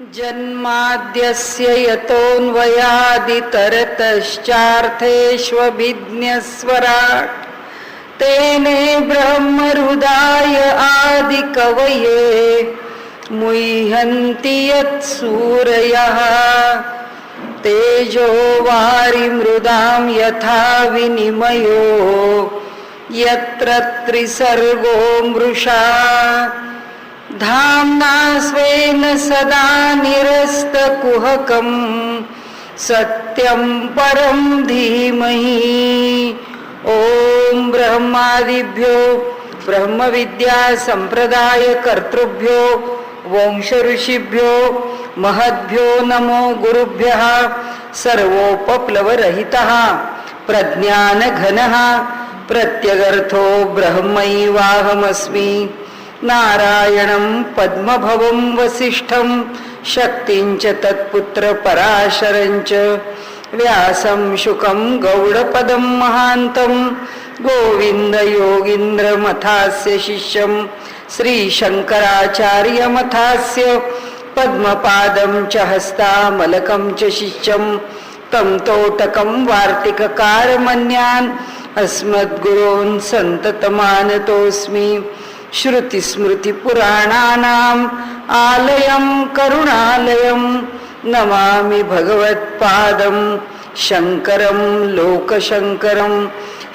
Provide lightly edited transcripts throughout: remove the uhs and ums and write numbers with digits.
जन्माद्यस्य यतोऽन्वयादितरतश्चार्थेष्वभिज्ञस्वराट् तेने ब्रह्महृदाय आदिकवये मुह्यन्ति यत्सूरयः तेजो वारिमृदां यथा विनिमयो यत्र त्रिसर्गो मृषा धाम्ना स्वेन सदा निरस्तकुहकं सत्यं परं धीमहि। ओम ब्रह्मादिभ्यो ब्रह्मविद्या संप्रदाय कर्तृभ्यो वंश ऋषिभ्यो महद्भ्यो नमो गुरुभ्यः सर्वोपप्लवरहितः प्रज्ञानघनः प्रत्यगर्थो ब्रह्मैवाहमस्मि नारायणं पद्मभवं वसिष्ठं शक्तिंच तत्पुत्र पराशरंच व्यासं शुकं गौडपदं महान्तं गोविंद योगीन्द्रमथास्य शिष्यं श्रीशंकराचार्यमथास्य पद्मपादं च हस्तामलकं च शिष्यं तं तोटकं वार्तिककारमन्यान् अस्मद्गुरोन् सन्ततमानतोऽस्मि। श्रुतिस्मृतिपुराणानाम् आलयं करुणालयं नमामि भगवत्पादं शंकरं लोकशंकरं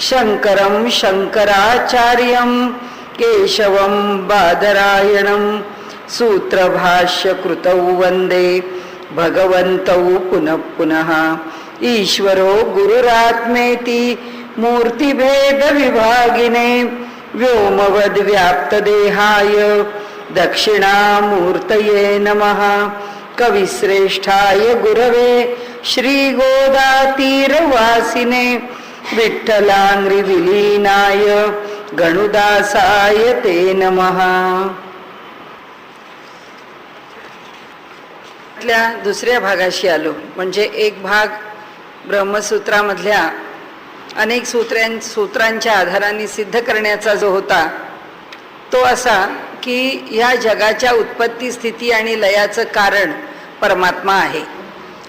शंकरं शंकराचार्यं केशवं बादरायणं सूत्रभाष्यकृतौ वन्दे भगवन्तौ पुनः पुनः। ईश्वरो गुरुरात्मेति मूर्तिभेदविभागिने व्योमवद्व्याप्तदेहाय दक्षिणामूर्तये नमः। कविश्रेष्ठाय गुरवे श्रीगोदातीरवासिने विठ्ठलांग्रिविलीनाय गणुदासाय ते नमः। दुसऱ्या भागाशी आलो, म्हणजे एक भाग ब्रह्मसूत्रामधल्या अनेक सूत्रांच्या आधाराने सिद्ध करण्याचा जो होता तो असा की या जगाच्या उत्पत्ती स्थिती आणि लयाचं कारण परमात्मा आहे।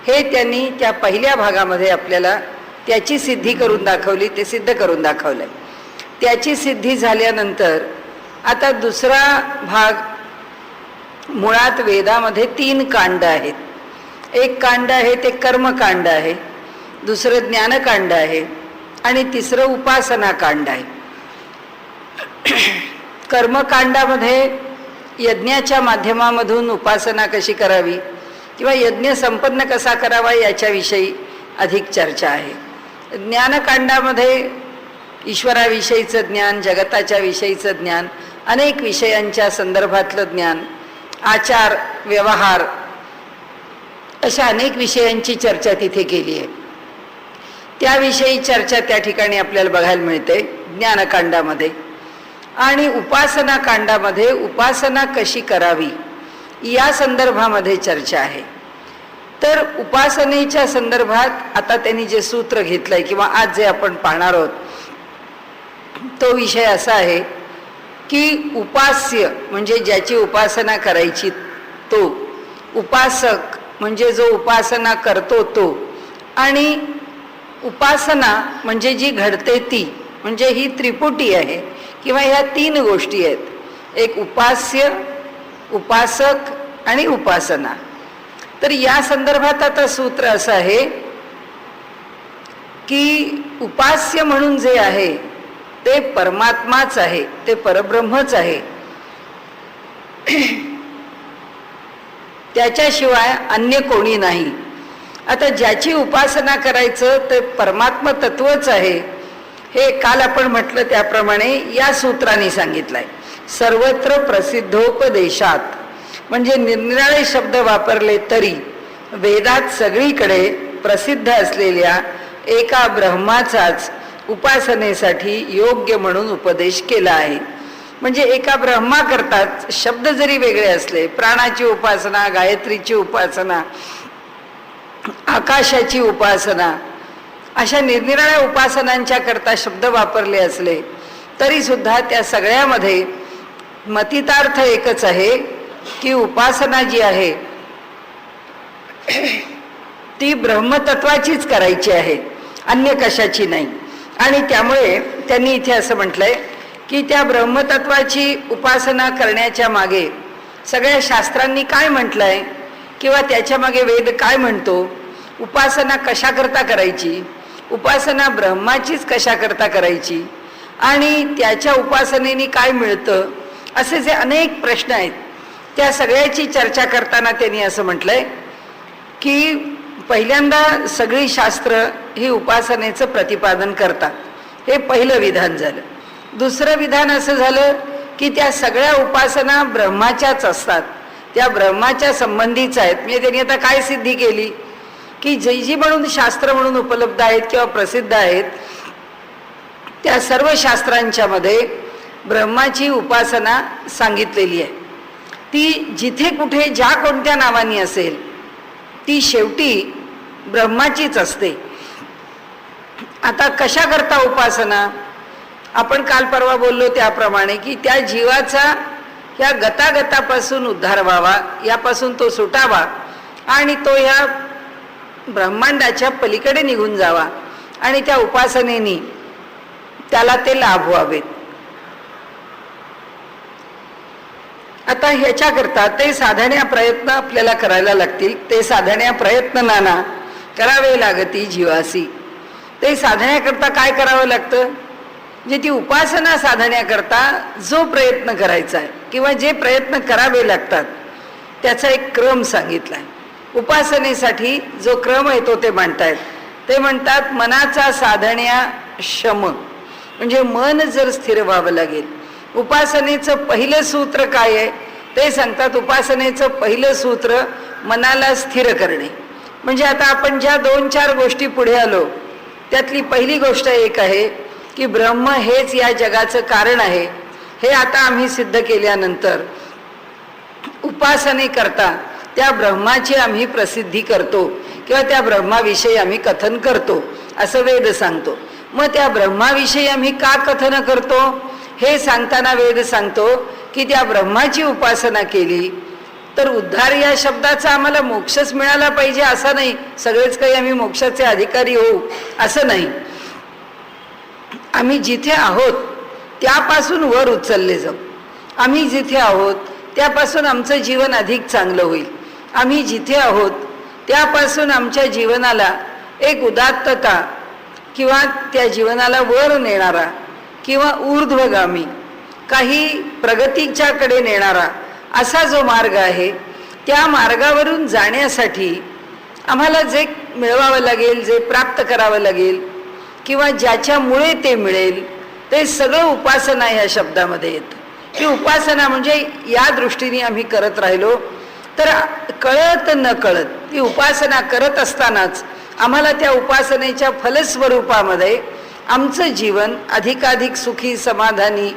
हे त्यांनी त्या पहिल्या भागामध्ये आपल्याला त्याची सिद्धी करून दाखवली, ते सिद्ध करून दाखवलंय। त्याची सिद्धी झाल्यानंतर आता दुसरा भाग, मुळात वेदामध्ये 3 कांड आहेत। एक कांड आहे ते कर्मकांड आहे, दुसरं ज्ञानकांड आहे आणि तिसरं उपासना कांड आहे। कर्मकांडामध्ये यज्ञाच्या माध्यमामधून उपासना कशी करावी किंवा यज्ञ संपन्न कसा करावा याच्याविषयी अधिक चर्चा आहे। ज्ञानकांडामध्ये ईश्वराविषयीचं ज्ञान, जगताच्या विषयीचं ज्ञान, अनेक विषयांच्या संदर्भातलं ज्ञान, आचार व्यवहार, अशा अनेक विषयांची चर्चा तिथे केली आहे। त्याविषयी चर्चा त्या ठिकाणी आपल्याला बघायला मिळते ज्ञानकांडामध्ये। आणि उपासना कांडामध्ये उपासना कशी करावी या संदर्भामध्ये चर्चा आहे। तर उपासनेच्या संदर्भात आता त्यांनी जे सूत्र घेतलंय किंवा आज जे आपण पाहणार आहोत तो विषय असा आहे की उपास्य म्हणजे ज्याची उपासना करायची तो, उपासक म्हणजे जो उपासना करतो तो, आणि उपासना म्हणजे जी घडते ती, म्हणजे ही त्रिपुटी आहे किंवा ह्या 3 गोष्टी आहेत, एक उपास्य, उपासक आणि उपासना। तर या संदर्भात आता सूत्र असं आहे की उपास्य म्हणून जे आहे ते परमात्माच आहे, ते परब्रह्मच आहे, त्याच्याशिवाय अन्य कोणी नाही। आता ज्याची उपासना करायचं ते परमात्मा तत्वच आहे, हे काल आपण म्हटलं त्याप्रमाणे या सूत्राने सांगितलंय। सर्वत्र प्रसिद्धोपदेशात, म्हणजे निरनिराळे शब्द वापरले तरी वेदात सगळीकडे प्रसिद्ध असलेल्या एका ब्रह्माचाच उपासनेसाठी योग्य म्हणून उपदेश केला आहे। म्हणजे एका ब्रह्मा करतात शब्द जरी वेगळे असले, प्राणाची उपासना, गायत्रीची उपासना, आकाशाची उपासना, अशा निरनिराळ्या उपासनांच्या करता शब्द वापरले असले तरी सुद्धा त्या सगळ्यामध्ये मतितार्थ एकच आहे की उपासना जी आहे ती ब्रह्मतत्वाचीच करायची आहे, अन्य कशाची नाही. आणि त्यामुळे त्यांनी इथे असं म्हटलंय की त्या ब्रह्मतत्वाची उपासना करण्याच्या मागे सगळ्या शास्त्रांनी काय म्हटलंय किंवा त्याच्या मागे वेद काय म्हणतो, उपासना कशा करता करायची, उपासना ब्रह्माचीच कशा करता करायची आणि त्याच्या उपासनेने काय मिळतं, असे जे अनेक प्रश्न आहेत त्या सगळ्याची चर्चा करताना त्यांनी असं म्हटलंय की पहिल्यांदा सगळी शास्त्र ही उपासनेचं प्रतिपादन करतात. हे पहिलं विधान झालं. दुसरं विधान असं झालं की त्या सगळ्या उपासना ब्रह्माच्याच असतात, त्या ब्रह्माच्या संबंधीच आहेत. म्हणजे त्यांनी आता काय सिद्धी केली की जी म्हणून शास्त्र म्हणून उपलब्ध आहेत किंवा प्रसिद्ध आहेत त्या सर्व शास्त्रांच्या मध्ये ब्रह्माची उपासना सांगितलेली आहे. ती जिथे कुठे ज्या कोणत्या नावानी असेल ती शेवटी ब्रह्माचीच असते. आता कशा करता उपासना, आपण काल परवा बोललो त्याप्रमाणे की त्या जीवाचा ह्या गतागतापासून उद्धार व्हावा, यापासून तो सुटावा आणि तो ह्या ब्रह्मांडाच्या पलीकडे निघून जावा आणि त्या उपासनेनी त्याला ते लाभ व्हावेत. आता ह्याच्याकरता ते साधण्या प्रयत्न आपल्याला करायला लागतील. ते साधण्या प्रयत्न नाना करावे लागती जीवासी. ते साधण्याकरता काय करावं लागतं, म्हणजे ती उपासना साधण्याकरता जो प्रयत्न करायचा आहे किंवा जे प्रयत्न करावे लागतात त्याचा एक क्रम सांगितलाय. उपासनेसाठी जो क्रम आहे तो ते म्हणतायत. ते म्हणतात मनाचा साधण्या शम, म्हणजे मन जर स्थिर व्हावं लागेल. उपासनेचं पहिलं सूत्र काय आहे ते सांगतात. उपासनेचं पहिलं सूत्र मनाला स्थिर करणे. म्हणजे आता आपण ज्या 2-4 गोष्टी पुढे आलो त्यातली पहिली गोष्ट एक आहे की ब्रह्म हेच या जगाचं कारण आहे. हे आता आम्ही सिद्ध केल्यानंतर उपासने करता त्या ब्रह्माची आम्ही प्रसिद्धी करतो किंवा त्या ब्रह्माविषयी आम्ही कथन करतो असं वेद सांगतो. मग त्या ब्रह्माविषयी आम्ही का कथन करतो हे सांगताना वेद सांगतो की त्या ब्रह्माची उपासना केली तर उद्धार या शब्दाचा आम्हाला मोक्षच मिळाला पाहिजे असं नाही, सगळेच काही आम्ही मोक्षाचे अधिकारी होऊ असं नाही. आम्ही जिथे आहोत त्यापासून वर उचलले जाऊ. आम्ही जिथे आहोत त्यापासून आमचं जीवन अधिक चांगलं होईल. आम्ही जिथे आहोत त्यापासून आमच्या जीवनाला एक उदात्तता किंवा त्या जीवनाला वर नेणारा किंवा ऊर्ध्वगामी काही प्रगतीच्याकडे नेणारा असा जो मार्ग आहे त्या मार्गावरून जाण्यासाठी आम्हाला जे मिळवावं लागेल, जे प्राप्त करावं लागेल किंवा ज्याच्यामुळे ते मिळेल ते सगळं उपासना ह्या शब्दामध्ये येतं. की उपासना म्हणजे या दृष्टीने आम्ही करत राहिलो तर कळत न कळत ती उपासना करत असतानाच आम्हाला त्या उपासनेच्या फलस्वरूपामध्ये आमचं जीवन अधिकाधिक सुखी समाधानी,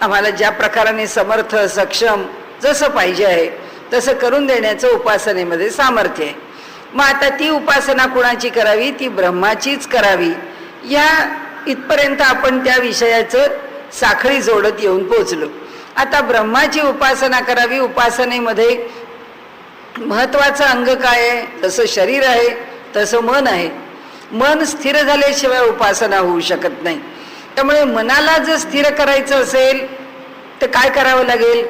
आम्हाला ज्या प्रकाराने समर्थ सक्षम जसं पाहिजे आहे तसं करून देण्याचं उपासनेमध्ये सामर्थ्य आहे. मग आता ती उपासना कुणाची करावी, ती ब्रह्माचीच करावी. या इथपर्यंत आपण त्या विषयाचं साखळी जोडत येऊन पोचलो. आता ब्रह्माची उपासना करावी. उपासनेमध्ये महत्वाचं अंग काय आहे, तसं शरीर आहे तसं मन आहे. मन स्थिर झाल्याशिवाय उपासना होऊ शकत नाही. त्यामुळे मनाला जर स्थिर करायचं असेल तर काय करावं लागेल,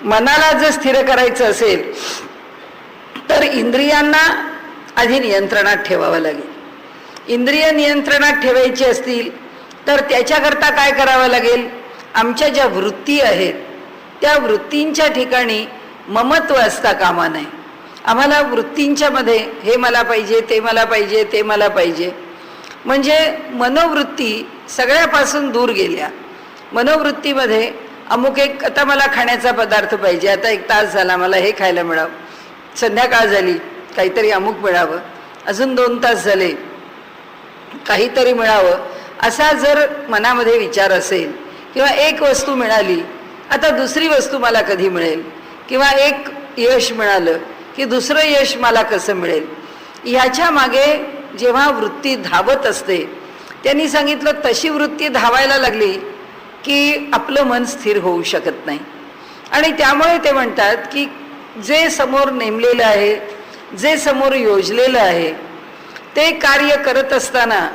मनाला जर स्थिर करायचं असेल तर इंद्रियांना आधी नियंत्रणात ठेवावं लागेल. इंद्रिय नियंत्रणात ठेवायची असतील तर त्याच्याकरता काय करावं लागेल, आमच्या ज्या वृत्ती आहेत त्या वृत्तींच्या ठिकाणी ममत्व असता कामा नये. आम्हाला वृत्तींच्या मध्ये हे मला पाहिजे, ते मला पाहिजे, ते मला पाहिजे, म्हणजे मनोवृत्ती सगळ्यापासून दूर गेल्या. मनोवृत्तीमध्ये अमुक एक, आता मला खाण्याचा पदार्थ पाहिजे, आता 1 तास झाला मला हे खायला मिळावं, संध्याकाळ झाली काहीतरी अमुक मिळावं, अजून 2 तास झाले काहीतरी मिळावं, असा जर मनामध्ये विचार असेल किंवा एक वस्तू मिळाली आता दुसरी वस्तू मला कधी मिळेल, किंवा एक यश मिळालं की दुसरं यश मला कसं मिळेल, ह्याच्या मागे जेव्हा वृत्ती धावत असते, त्यांनी सांगितलं तशी वृत्ती धावायला लागली की आपलं मन स्थिर होऊ शकत नाही. आणि त्यामुळे ते म्हणतात की जे समोर नेमलेलं आहे, जे समोर योजलेलं आहे, ते कार्य करत असताना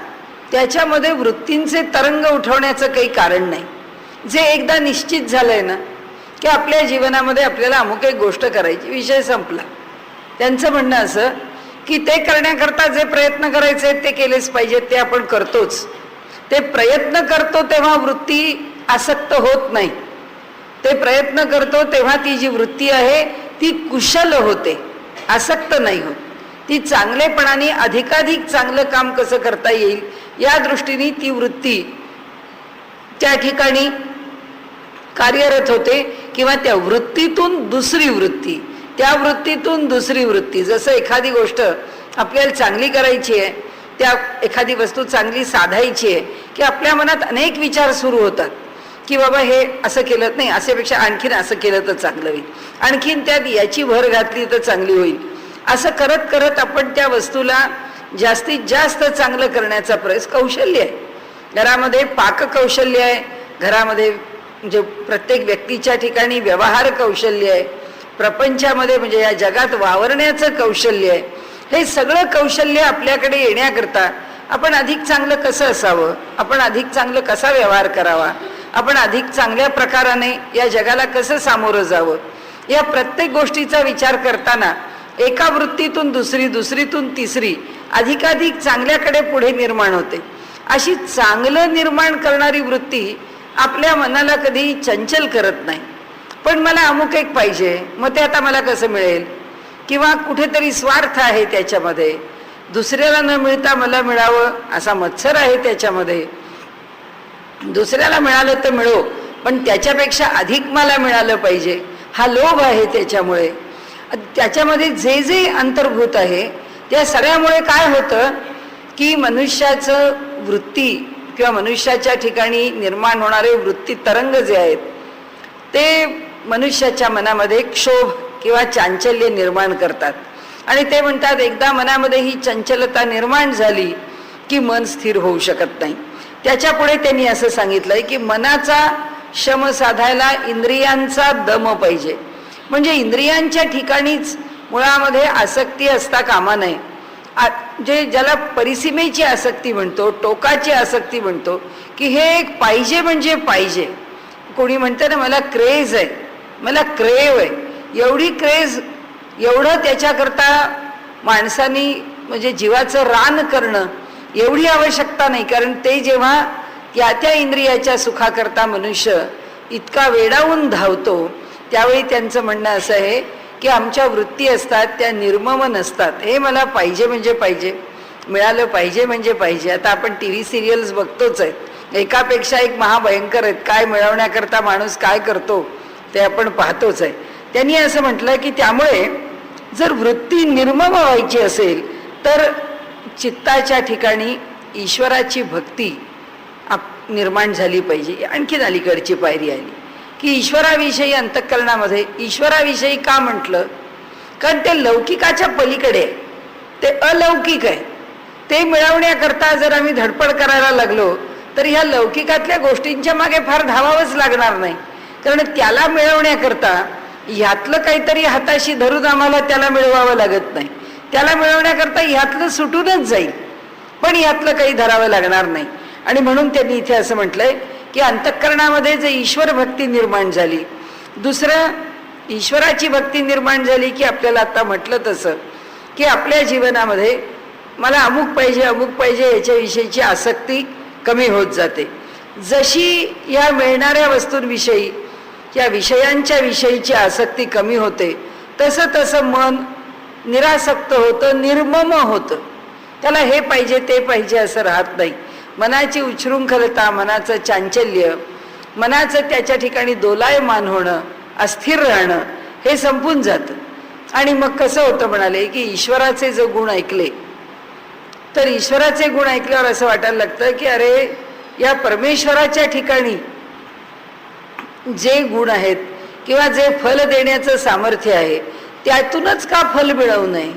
त्याच्यामध्ये वृत्तींचे तरंग उठवण्याचं काही कारण नाही. जे एकदा निश्चित झालंय ना की आपल्या जीवनामध्ये आपल्याला अमुक एक गोष्ट करायची, विषय संपला. त्यांचं म्हणणं असं की ते करण्याकरता जे प्रयत्न करायचे ते केलेच पाहिजेत, ते आपण करतोच. ते प्रयत्न करतो तेव्हा वृत्ती आसक्त होत नाही. ते प्रयत्न करतो तेव्हा ती जी वृत्ती आहे ती कुशल होते, आसक्त नाही होत. ती चांगलेपणाने अधिकाधिक चांगलं काम कसं करता येईल या दृष्टीने ती वृत्ती त्या ठिकाणी कार्यरत होते, किंवा त्या वृत्तीतून दुसरी वृत्ती, त्या वृत्तीतून दुसरी वृत्ती. जसं एखादी गोष्ट आपल्याला चांगली करायची आहे, त्या एखादी वस्तू चांगली साधायची आहे की आपल्या मनात अनेक विचार सुरू होतात की बाबा हे असं केलं नाही, असेपेक्षा आणखीन असं केलं तर चांगलं होईल, आणखीन त्यात याची भर घातली तर चांगली होईल. असं करत करत आपण त्या वस्तूला जास्तीत जास्त चांगलं करण्याचा प्रयत्न, कौशल्य आहे. घरामध्ये पाककौशल्य आहे, घरामध्ये म्हणजे प्रत्येक व्यक्तीच्या ठिकाणी व्यवहार कौशल्य आहे, प्रपंचामध्ये म्हणजे या जगात वावरण्याचं कौशल्य आहे. हे सगळं कौशल्य आपल्याकडे येण्याकरता आपण अधिक चांगलं कसं असावं, आपण अधिक चांगलं कसा व्यवहार करावा, आपण अधिक चांगल्या प्रकाराने या जगाला कसं सामोरं जावं, या प्रत्येक गोष्टीचा विचार करताना एका वृत्तीतून दुसरी, दुसरीतून तिसरी, अधिकाधिक चांगल्याकडे पुढे निर्माण होते. अशी चांगलं निर्माण करणारी वृत्ती आपल्या मनाला कधी चंचल करत नाही. पण मला अमुक एक पाहिजे, मग ते आता मला कसं मिळेल, किंवा कुठेतरी स्वार्थ आहे त्याच्यामध्ये, दुसऱ्याला न मिळता मला मिळावं असा मत्सर आहे त्याच्यामध्ये. दुसऱ्याला मिळालं तर मिळो, पण त्याच्यापेक्षा अधिक मला मिळालं पाहिजे हा लोभ आहे. त्याच्यामुळे त्याच्यामध्ये जे जे अंतर्भूत आहे त्या सगळ्यामुळे काय होतं की मनुष्याचं वृत्ती किंवा मनुष्याच्या ठिकाणी निर्माण होणारे वृत्ती तरंग जे आहेत ते मनुष्याच्या मनामध्ये क्षोभ किंवा चांचल्य निर्माण करतात. आणि ते म्हणतात एकदा मनामध्ये ही चंचलता निर्माण झाली की मन स्थिर होऊ शकत नाही. त्याच्या पुढे त्यांनी असं सांगितलंय की मनाचा शम साधायला इंद्रियांचा दम पाहिजे. म्हणजे इंद्रियांच्या ठिकाणीच मुळामध्ये आसक्ती असता कामा नये. जे ज्याला परिसीमेची आसक्ती म्हणतो, टोकाची आसक्ती म्हणतो की हे एक पाहिजे म्हणजे पाहिजे. कोणी म्हणतं ना मला क्रेज आहे, मला क्रेव आहे, एवढी क्रेज, एवढं त्याच्याकरता माणसानी म्हणजे जीवाचं रान करणं एवढी आवश्यकता नाही. कारण ते जेव्हा त्या इंद्रियाच्या सुखाकरता मनुष्य इतका वेडावून धावतो त्यावेळी त्यांचं म्हणणं असं आहे की आमच्या वृत्ती असतात त्या निर्मम नसतात. हे मला पाहिजे म्हणजे पाहिजे, मिळालं पाहिजे म्हणजे पाहिजे. आता आपण टी व्ही सिरियल्स बघतोच आहेत, एकापेक्षा एक महाभयंकर आहेत. काय मिळवण्याकरता माणूस काय करतो ते आपण पाहतोच आहे. त्यांनी असं म्हटलं की त्यामुळे जर वृत्ती निर्मम व्हायची असेल तर चित्ताच्या ठिकाणी ईश्वराची भक्ती निर्माण झाली पाहिजे. आणखीन अलीकडची पायरी आली की ईश्वराविषयी अंतःकरणामध्ये, ईश्वराविषयी का म्हटलं, कारण ते लौकिकाच्या पलीकडे आहे, ते अलौकिक आहे. ते मिळवण्याकरता जर आम्ही धडपड करायला लागलो तर ह्या लौकिकातल्या गोष्टींच्या मागे फार धावावंच लागणार नाही. कारण त्याला मिळवण्याकरता ह्यातलं काहीतरी हाताशी धरून आम्हाला त्याला मिळवावं लागत नाही. त्याला मिळवण्याकरता ह्यातलं सुटूनच जाईल, पण ह्यातलं काही धरावं लागणार नाही. आणि म्हणून त्यांनी इथे असं म्हटलंय की अंतःकरणामध्ये जे ईश्वर भक्ती निर्माण झाली, दुसरं ईश्वराची भक्ती निर्माण झाली की आपल्याला आता म्हटलं तसं की आपल्या जीवनामध्ये मला अमुक पाहिजे अमुक पाहिजे याच्याविषयीची आसक्ती कमी होत जाते. जशी या मिळणाऱ्या वस्तूंविषयी, या विषयांच्या विषयीची आसक्ती कमी होते तसं तसं मन निरासक्त होतं, निर्मम होतं. त्याला हे पाहिजे ते पाहिजे असं राहत नाही. मनाची उच्छृंखलता, मनाचं चांचल्य, मनाचं त्याच्या ठिकाणी दोलायमान होणं, अस्थिर राहणं हे संपून जातं. आणि मग कसं होतं म्हणाले की ईश्वराचे जो गुण ऐकले तर ईश्वराचे गुण ऐकल्यावर असं वाटायला लागतं की अरे या परमेश्वराच्या ठिकाणी जे गुण आहेत किंवा जे फल देण्याचं सामर्थ्य आहे त्यातूनच का फल मिळवू नये.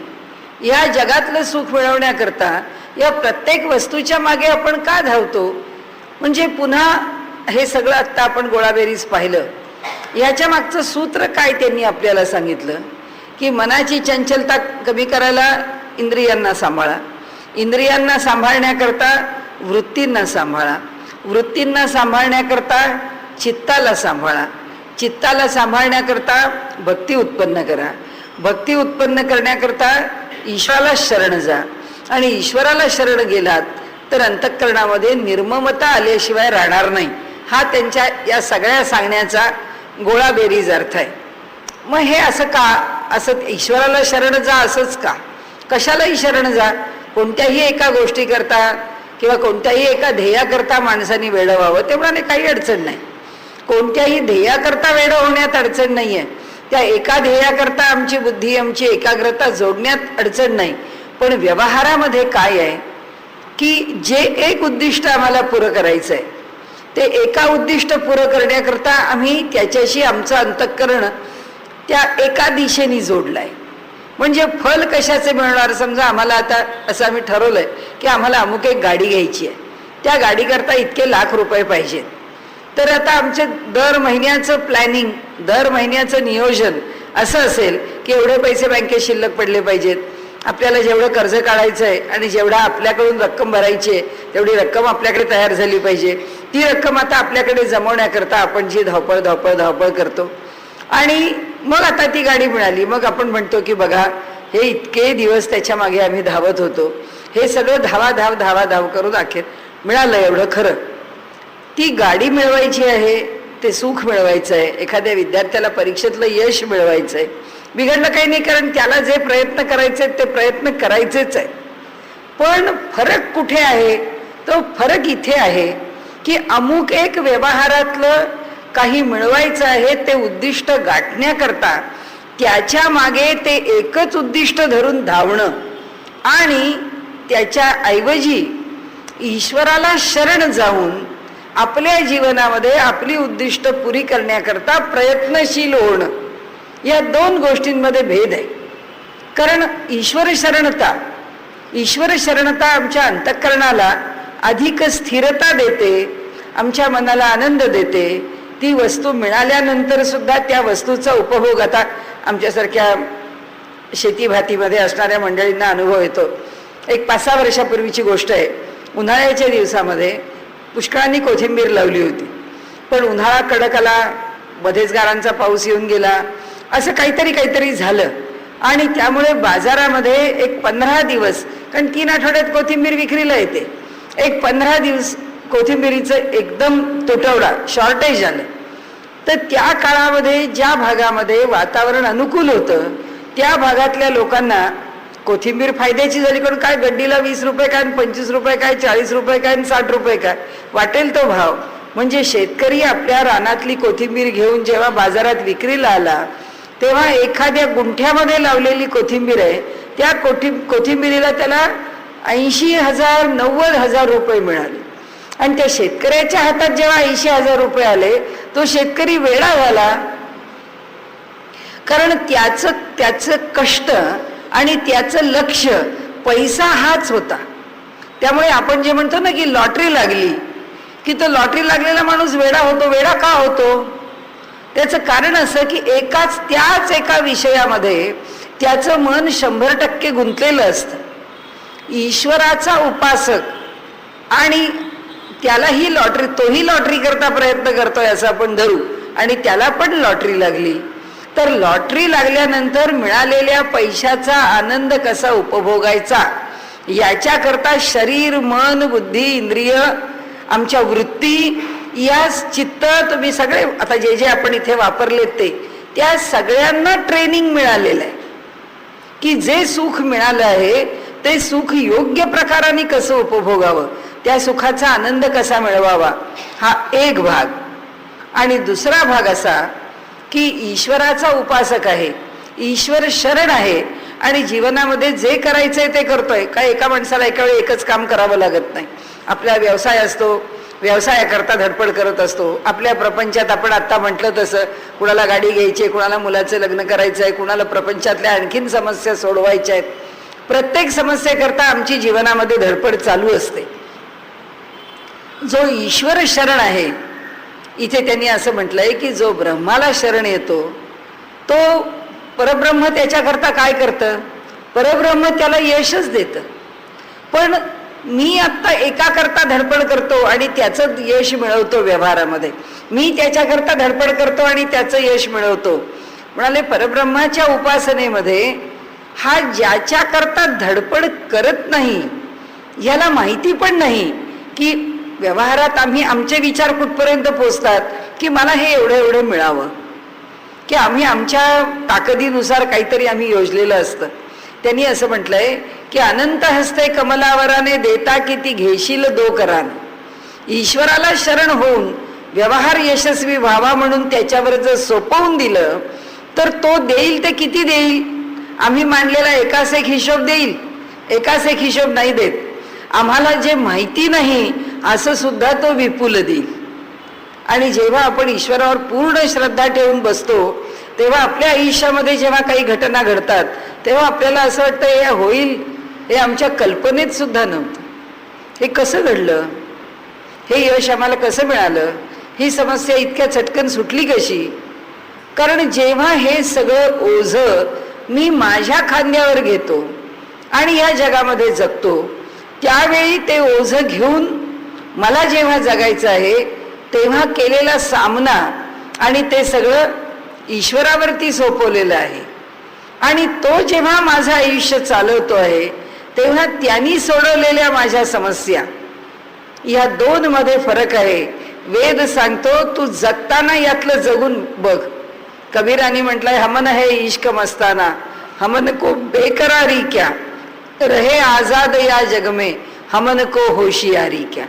या जगातलं सुख मिळवण्याकरता या प्रत्येक वस्तूच्या मागे आपण का धावतो. म्हणजे पुन्हा हे सगळं आत्ता आपण गोळाबेरीज पाहिलं याच्या मागचं सूत्र काय त्यांनी आपल्याला सांगितलं की मनाची चंचलता कमी करायला इंद्रियांना सांभाळा, इंद्रियांना सांभाळण्याकरता वृत्तींना सांभाळा, वृत्तींना सांभाळण्याकरता चित्ताला सांभाळा, चित्ताला सांभाळण्याकरता भक्ती उत्पन्न करा, भक्ती उत्पन्न करण्याकरता ईश्वराला शरण जा, आणि ईश्वराला शरण गेलात तर अंतःकरणामध्ये निर्ममता आल्याशिवाय राहणार नाही. हा त्यांच्या या सगळ्या सांगण्याचा गोळाबेरीज अर्थ आहे. मग हे असं का, असं ईश्वराला शरण जा असंच का, कशालाही शरण जा? कोणत्याही एका गोष्टी करता किंवा कोणत्याही एका ध्येयाकरता माणसाने वेडं व्हावं तेवढाने काही अडचण नाही. कोणत्याही ध्येयाकरता वेडं होण्यात अडचण नाही आहे. त्या एका ध्येयाकरता आमची बुद्धी, आमची एकाग्रता जोडण्यात अडचण नाही. पण व्यवहारामध्ये काय आहे की जे एक उद्दिष्ट आम्हाला पुरं करायचं आहे ते एका उद्दिष्ट पुरं करण्याकरता आम्ही त्याच्याशी आमचं अंतःकरण त्या एका दिशेने जोडलं आहे. म्हणजे फल कशाचे मिळणार? समजा आम्हाला आता असं आम्ही ठरवलंय की आम्हाला अमुक एक गाडी घ्यायची आहे, त्या गाडीकरता इतके लाख रुपये पाहिजेत. तर आता आमचे दर महिन्याचं प्लॅनिंग, दर महिन्याचं नियोजन असं असेल की एवढे पैसे बँकेत शिल्लक पडले पाहिजेत, आपल्याला जेवढं कर्ज काढायचं आहे आणि जेवढा आपल्याकडून रक्कम भरायची आहे तेवढी रक्कम आपल्याकडे तयार झाली पाहिजे. ती रक्कम आता आपल्याकडे जमवण्याकरता आपण जी धावपळ धावपळ धावपळ करतो, आणि मग आता ती गाडी मिळाली, मग आपण म्हणतो की बघा हे इतके दिवस त्याच्या मागे आम्ही धावत होतो, हे सगळं धावा धाव धावा धाव करून अखेर मिळालं एवढं. खरं ती गाडी मिळवायची आहे, ते सुख मिळवायचं आहे, एखाद्या विद्यार्थ्याला परीक्षेतलं यश मिळवायचं आहे, बिघडलं काही नाही, कारण त्याला जे प्रयत्न करायचे ते प्रयत्न करायचेच आहेत. पण फरक कुठे आहे? तो फरक इथे आहे की अमुक एक व्यवहारातलं काही मिळवायचं आहे ते उद्दिष्ट गाठण्याकरता त्याच्या मागे ते एकच उद्दिष्ट धरून धावणं, आणि त्याच्या ऐवजी ईश्वराला शरण जाऊन आपल्या जीवनामध्ये आपली उद्दिष्ट पुरी करण्याकरता प्रयत्नशील होणं, या दोन गोष्टींमध्ये भेद आहे. कारण ईश्वर शरणता आमच्या अंतःकरणाला अधिक स्थिरता देते, आमच्या मनाला आनंद देते. ती वस्तू मिळाल्यानंतर सुद्धा त्या वस्तूचा उपभोग, आता आमच्यासारख्या शेतीभातीमध्ये असणाऱ्या मंडळींना अनुभव येतो. एक 5-6 वर्षापूर्वीची गोष्ट आहे. उन्हाळ्याच्या दिवसामध्ये पुष्कळांनी कोथिंबीर लावली होती, पण उन्हाळा कडक आला, मध्येच गारांचा पाऊस येऊन गेला, असं काहीतरी झालं, आणि त्यामुळे बाजारामध्ये एक 15 दिवस, कारण 3 आठवड्यात कोथिंबीर विक्रीला येते, एक 15 दिवस कोथिंबीरीचं एकदम तुटवडा, शॉर्टेज आलं. तर त्या काळामध्ये ज्या भागामध्ये वातावरण अनुकूल होतं त्या भागातल्या लोकांना कोथिंबीर फायद्याची झाली. कारण काय, गड्डीला 20 रुपये काय, 25 रुपये काय, 40 रुपये काय, 60 रुपये काय, वाटेल तो भाव. म्हणजे शेतकरी आपल्या रानातली कोथिंबीर घेऊन जेव्हा बाजारात विक्रीला आला तेव्हा एखाद्या गुंठ्यामध्ये लावलेली कोथिंबीर आहे, त्या कोथिंबीरीला त्याला 80,000 90,000 रुपये मिळाले. आणि त्या शेतकऱ्याच्या हातात जेव्हा 80,000 रुपये आले तो शेतकरी वेडा झाला, कारण त्याचं कष्ट आणि त्याचं लक्ष पैसा हाच होता. त्यामुळे आपण जे म्हणतो ना की लॉटरी लागली, की तो लॉटरी लागलेला माणूस वेडा होतो. वेडा का होतो? त्याचं कारण असं की त्याच एका विषयामध्ये त्याचं मन 100% गुंतलेलं असतं. ईश्वराचा उपासक, आणि त्यालाही लॉटरी, तोही लॉटरी करता प्रयत्न करतोय असं आपण धरू, आणि त्याला पण लॉटरी लागली, तर लॉटरी लागल्यानंतर मिळालेल्या पैशाचा आनंद कसा उपभोगायचा याच्याकरता शरीर, मन, बुद्धी, इंद्रिय, आमच्या वृत्ती, या चित्त, तुम्ही सगळे आता जे आपण इथे वापरलेत ते, त्या सगळ्यांना ट्रेनिंग मिळालेलं आहे की जे सुख मिळालं आहे ते सुख योग्य प्रकाराने कसं उपभोगावं, त्या सुखाचा आनंद कसा मिळवावा, हा एक भाग. आणि दुसरा भाग असा की ईश्वराचा उपासक आहे, ईश्वर शरण आहे, आणि जीवनामध्ये जे करायचंय ते करतोय. काय एका माणसाला एका वेळी एकच काम करावं लागत नाही. आपला व्यवसाय असतो, व्यवसायाकरता धडपड करत असतो. आपल्या प्रपंचात आपण आत्ता म्हटलं तसं कुणाला गाडी घ्यायची आहे, कुणाला मुलाचं लग्न करायचं आहे, कुणाला प्रपंचातल्या आणखीन समस्या सोडवायच्या आहेत. प्रत्येक समस्येकरता आमची जीवनामध्ये धडपड चालू असते. जो ईश्वर शरण आहे इथे त्यांनी असं म्हटलंय की जो ब्रह्माला शरण येतो तो परब्रह्म त्याच्याकरता काय करतं? परब्रह्म त्याला यशच देतं. पण मी आत्ता एकाकरता धडपड करतो आणि त्याचं यश मिळवतो व्यवहारामध्ये, मी त्याच्याकरता धडपड करतो आणि त्याचं यश मिळवतो. म्हणाले परब्रह्माच्या उपासनेमध्ये हा ज्याच्याकरता धडपड करत नाही, याला माहिती पण नाही की व्यवहारात आम्ही आमचे विचार कुठपर्यंत पोचतात की मला हे एवढं एवढं मिळावं, की आम्ही आमच्या ताकदीनुसार काहीतरी आम्ही योजलेलं असतं. त्यांनी असं म्हटलंय की अनंत हस्ते कमलावराने देता किती घेशील दो करान. ईश्वराला शरण होऊन व्यवहार यशस्वी व्हावा म्हणून त्याच्यावर जर सोपवून दिलं तर तो देईल ते किती देईल? आम्ही मांडलेला एकाच एक हिशोब देईल, एकाच एक हिशोब नाही देत. आम्हाला जे माहिती नाही असं सुद्धा तो विपुल देईल. आणि जेव्हा आपण ईश्वरावर पूर्ण श्रद्धा ठेवून बसतो तेव्हा आपल्या आयुष्यामध्ये जेव्हा काही घटना घडतात तेव्हा आपल्याला असं वाटतं हे होईल, हे आमच्या कल्पनेत सुद्धा नव्हतं. हे कसं घडलं? हे यश आम्हाला कसं मिळालं? ही समस्या इतक्या चटकन सुटली कशी? कारण जेव्हा हे सगळं ओझं मी माझ्या खांद्यावर घेतो आणि या जगामध्ये जगतो त्यावेळी ते ओझं घेऊन मला जेव्हा जगायचं आहे तेव्हा केलेला सामना आणि ते सगळं ईश्वरावरती सोपवलेलं आहे. आणि तो जेव्हा माझं आयुष्य चालवतो आहे तेव्हा त्यांनी सोडवलेल्या माझ्या समस्या, या दोन मध्ये फरक आहे. वेद सांगतो तू जगताना यातलं जगून बघ. कबीरानी म्हटलंय हमन है इश्क मस्ताना हमन को बेकरारी क्या, रहे आजाद या जग में हमन को होशियारी क्या.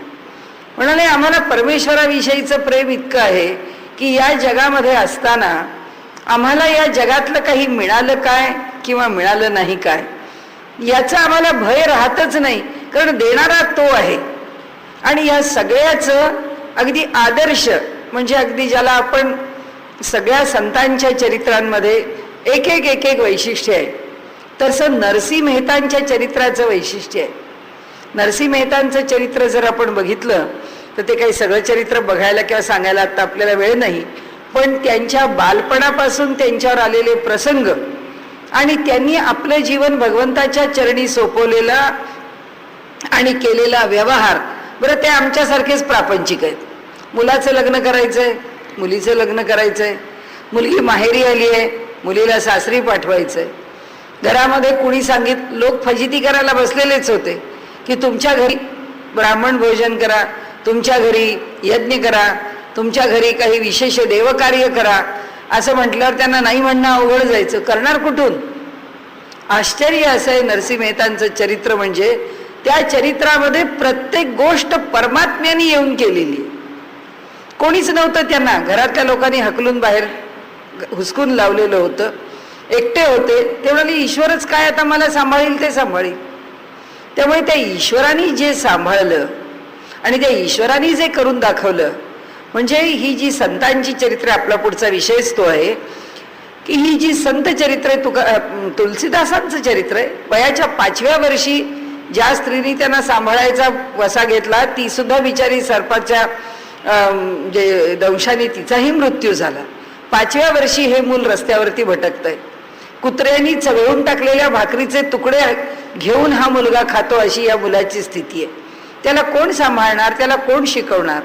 म्हणाले आम्हाला परमेश्वराविषयीचं प्रेम इतकं आहे की या जगामध्ये असताना आम्हाला या जगातलं काही मिळालं काय किंवा मिळालं नाही काय याचा आम्हाला भय राहतच नाही, कारण देणारा तो आहे. आणि या सगळ्याचं अगदी आदर्श म्हणजे अगदी ज्याला आपण सगळ्या संतांच्या चरित्रांमध्ये एक एक एक एक वैशिष्ट्य आहे तसं नरसिंह मेहतांच्या चरित्राचं वैशिष्ट्य आहे. नरसिंह मेहतांचं चरित्र जर आपण बघितलं तर ते काही सगळं चरित्र बघायला किंवा सांगायला आता आपल्याला वेळ नाही, पण त्यांच्या बालपणापासून त्यांच्यावर आलेले प्रसंग आणि त्यांनी आपलं जीवन भगवंताच्या चरणी सोपवलेला आणि केलेला व्यवहार, बरं ते आमच्यासारखेच प्रापंचिक आहेत. मुलाचं लग्न करायचंय, मुलीचं लग्न करायचंय, मुलगी माहेरी आली आहे, मुलीला सासरी पाठवायचंय. घरामध्ये कुणी लोक फजिती करायला बसलेलेच होते की तुमच्या घरी ब्राह्मण भोजन करा, तुमच्या घरी यज्ञ करा, तुमच्या घरी काही विशेष देवकार्य करा, असं म्हटल्यावर त्यांना नाही म्हणणं अवघड जायचं. करणार कुठून? आश्चर्य असं आहे नरसिंह मेहतांचं चरित्र. म्हणजे त्या चरित्रामध्ये प्रत्येक गोष्ट परमात्म्याने येऊन केलेली. कोणीच नव्हतं त्यांना, घरातल्या लोकांनी हकलून बाहेर हुसकून लावलेलं होतं, एकटे होते. ते म्हणाले ईश्वरच काय आता मला सांभाळील ते सांभाळील. त्यामुळे त्या ईश्वराने जे सांभाळलं आणि त्या ईश्वराने जे करून दाखवलं, म्हणजे ही जी संतांची चरित्र, आपला पुढचा विषयच तो आहे की ही जी संत चरित्र आहे, तुलसीदासांचं चरित्र आहे. वयाच्या 5व्या वर्षी ज्या स्त्रीने त्यांना सांभाळायचा वसा घेतला ती सुद्धा बिचारी सर्पाच्या जे दंशाने तिचाही मृत्यू झाला. 5व्या वर्षी हे मूल रस्त्यावरती भटकतंय. कुत्र्यांनी चघळून टाकलेल्या भाकरीचे तुकडे घेऊन हा मुलगा खातो, अशी या मुलाची स्थिती आहे. त्याला कोण सांभाळणार, त्याला कोण शिकवणार?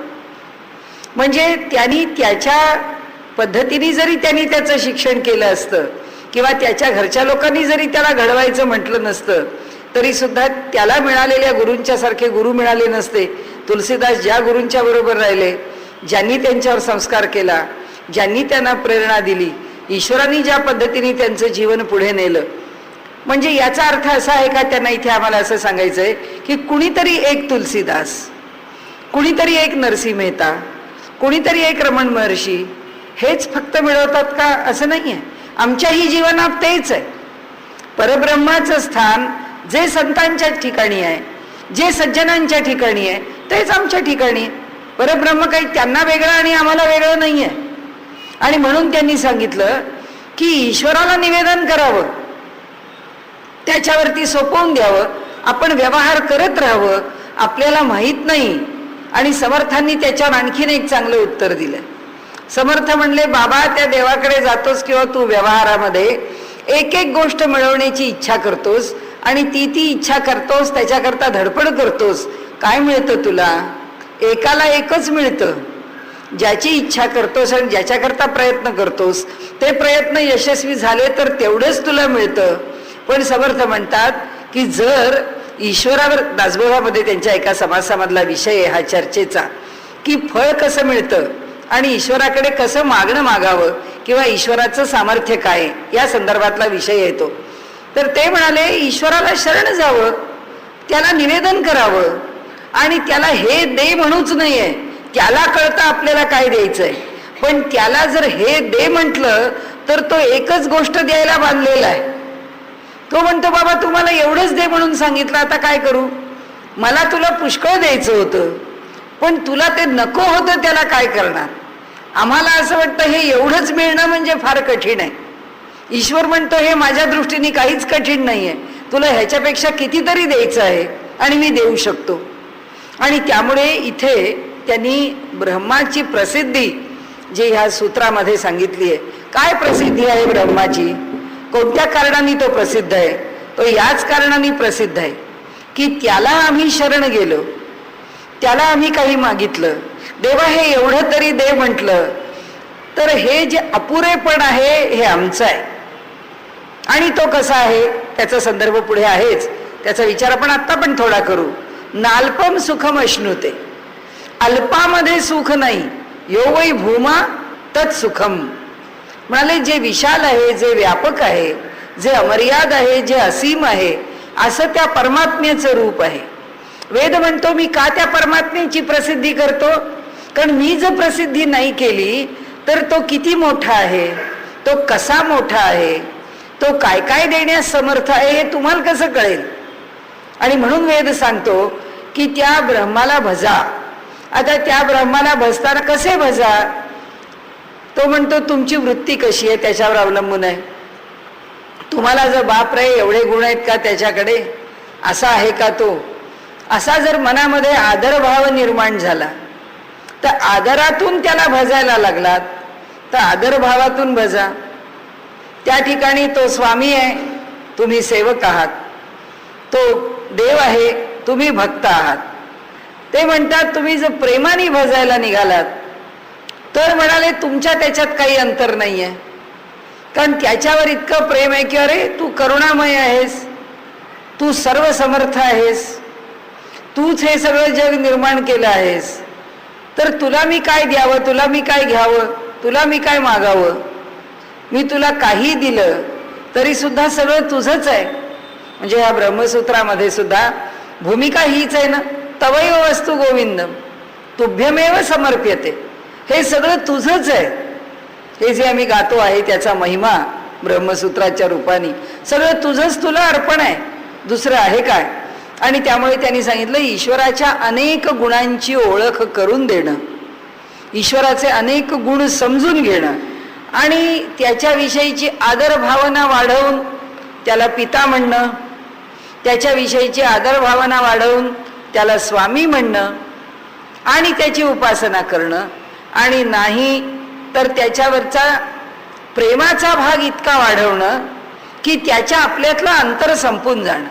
म्हणजे त्यांनी त्याच्या पद्धतीने जरी त्यांनी त्याचं शिक्षण केलं असतं किंवा त्याच्या घरच्या लोकांनी जरी त्याला घडवायचं म्हटलं नसतं तरी सुद्धा त्याला मिळालेल्या गुरूंच्या सारखे गुरु मिळाले नसते. तुलसीदास ज्या गुरूंच्या बरोबर राहिले, ज्यांनी त्यांच्यावर संस्कार केला, ज्यांनी त्यांना प्रेरणा दिली, ईश्वरांनी ज्या पद्धतीने त्यांचं जीवन पुढे नेलं, म्हणजे याचा अर्थ असा आहे का त्यांना इथे आम्हाला असं सांगायचं आहे की कुणीतरी एक तुलसीदास, कुणीतरी एक नरसिंह मेहता, कुणीतरी एक रमण महर्षी हेच फक्त मिळवतात का? असं नाही आहे. आमच्याही जीवनात तेच आहे. परब्रह्माचं स्थान जे संतांच्या ठिकाणी आहे, जे सज्जनांच्या ठिकाणी आहे, तेच आमच्या ठिकाणी आहे. परब्रह्म काही त्यांना वेगळं आणि आम्हाला वेगळं नाही आहे. आणि म्हणून त्यांनी सांगितलं की ईश्वराला निवेदन करावं, त्याच्यावरती सोपवून द्यावं, आपण व्यवहार करत राहावं. आपल्याला माहीत नाही आणि समर्थांनी त्याच्यावर आणखीन एक चांगलं उत्तर दिलं. समर्थ म्हणले, बाबा त्या देवाकडे जातोस किंवा तू व्यवहारामध्ये एक एक गोष्ट मिळवण्याची इच्छा करतोस आणि ती इच्छा करतोस, त्याच्याकरता धडपड करतोस. काय मिळतं तुला? एकाला एकच मिळतं. ज्याची इच्छा करतोस आणि ज्याच्याकरता प्रयत्न करतोस ते प्रयत्न यशस्वी झाले तर तेवढंच तुला मिळतं. पण समर्थ म्हणतात की जर ईश्वरावर, दासबोधामध्ये त्यांच्या एका समासामधला विषय हा चर्चेचा, की फळ कसं मिळतं आणि ईश्वराकडे कसं मागणं मागावं किंवा ईश्वराचं सामर्थ्य काय या संदर्भातला विषय येतो. तर ते म्हणाले, ईश्वराला शरण जावं, त्याला निवेदन करावं आणि त्याला हे दे म्हणूच नाहीये. त्याला कळतं आपल्याला काय द्यायचंय, पण त्याला जर हे दे म्हटलं तर तो एकच गोष्ट द्यायला बांधलेला आहे. तो म्हणतो, बाबा तुम्हाला एवढंच दे म्हणून सांगितलं, आता काय करू? मला तुला पुष्कळ द्यायचं होतं पण तुला ते नको होतं, त्याला काय करणार? आम्हाला असं वाटतं हे एवढंच मिळणं म्हणजे फार कठीण आहे. ईश्वर म्हणतो हे माझ्या दृष्टीने काहीच कठीण नाहीये, तुला ह्याच्यापेक्षा कितीतरी द्यायचं आहे आणि मी देऊ शकतो. आणि त्यामुळे इथे त्यांनी ब्रह्माची प्रसिद्धी जी ह्या सूत्रामध्ये सांगितली आहे. काय प्रसिद्धी आहे ब्रह्माची? कोणत्या कारणाने तो प्रसिद्ध आहे? तो याच कारणाने प्रसिद्ध आहे की त्याला आम्ही शरण गेलो, त्याला आम्ही काही मागितलं, देवा हे एवढं तरी दे म्हटलं तर हे जे अपुरेपण आहे हे आमचं आहे. आणि तो कसा आहे त्याचा संदर्भ पुढे आहेच, त्याचा विचार आपण आत्ता पण थोडा करू. नाल्पम सुखम अश्नुते, अल्पामध्ये सुख नाही. यो वै भूमा तत् सुखम. म्हणाले जे विशाल आहे, जे व्यापक आहे, जे अमर्याद आहे, जे असीम आहे, असं त्या परमात्म्याचं रूप आहे. वेद म्हणतो मी का त्या परमात्म्याची प्रसिद्धी करतो? कारण मी जर प्रसिद्धी नाही केली तर तो किती मोठा आहे, तो कसा मोठा आहे, तो काय काय देण्यास समर्थ आहे हे तुम्हाला कसं कळेल? आणि म्हणून वेद सांगतो की त्या ब्रह्माला भजा. आता त्या ब्रह्माला भजताना कसे भजा? तो म्हणतो तुमची वृत्ती कशी आहे त्याच्यावर अवलंबून आहे. तुम्हाला जर बाप रे एवढे गुण आहेत का त्याच्याकडे, असा आहे का तो, असा जर मनामध्ये आदरभाव निर्माण झाला तर आदरातून त्याला भजायला लागलात तर आदरभावातून भजा. त्या ठिकाणी तो स्वामी आहे, तुम्ही सेवक आहात, तो देव आहे, तुम्ही भक्त आहात. ते म्हणतात तुम्ही जर प्रेमाने भजायला निघालात तर म्हणाले तुमच्या त्याच्यात काही अंतर नाही आहे, कारण त्याच्यावर इतकं प्रेम आहे की अरे तू करुणामय आहेस, तू सर्व समर्थ आहेस, तूच हे सगळं जग निर्माण केलं आहेस, तर तुला मी काय द्यावं, तुला मी काय घ्यावं, तुला मी काय मागावं? मी तुला काही दिलं तरी सुद्धा सगळं तुझंच आहे. म्हणजे या ब्रह्मसूत्रामध्ये सुद्धा भूमिका हीच आहे ना, तवैव वस्तू गोविंदम तुभ्यमेव समर्प्यते. हे सगळं तुझंच आहे. हे जे आम्ही गातो आहे त्याचा महिमा ब्रह्मसूत्राच्या रूपाने सगळं तुझंच, तुला अर्पण आहे, दुसरं आहे काय? आणि त्यामुळे त्यांनी सांगितलं ईश्वराच्या अनेक गुणांची ओळख करून देणं, ईश्वराचे अनेक गुण समजून घेणं आणि त्याच्याविषयीची आदर भावना वाढवून त्याला पिता म्हणणं, त्याच्याविषयीची आदर भावना वाढवून त्याला स्वामी म्हणणं आणि त्याची उपासना करणं. आणि नाही तर त्याच्यावरचा प्रेमाचा भाग इतका वाढवणं की त्याच्या आपल्यातलं अंतर संपून जाणं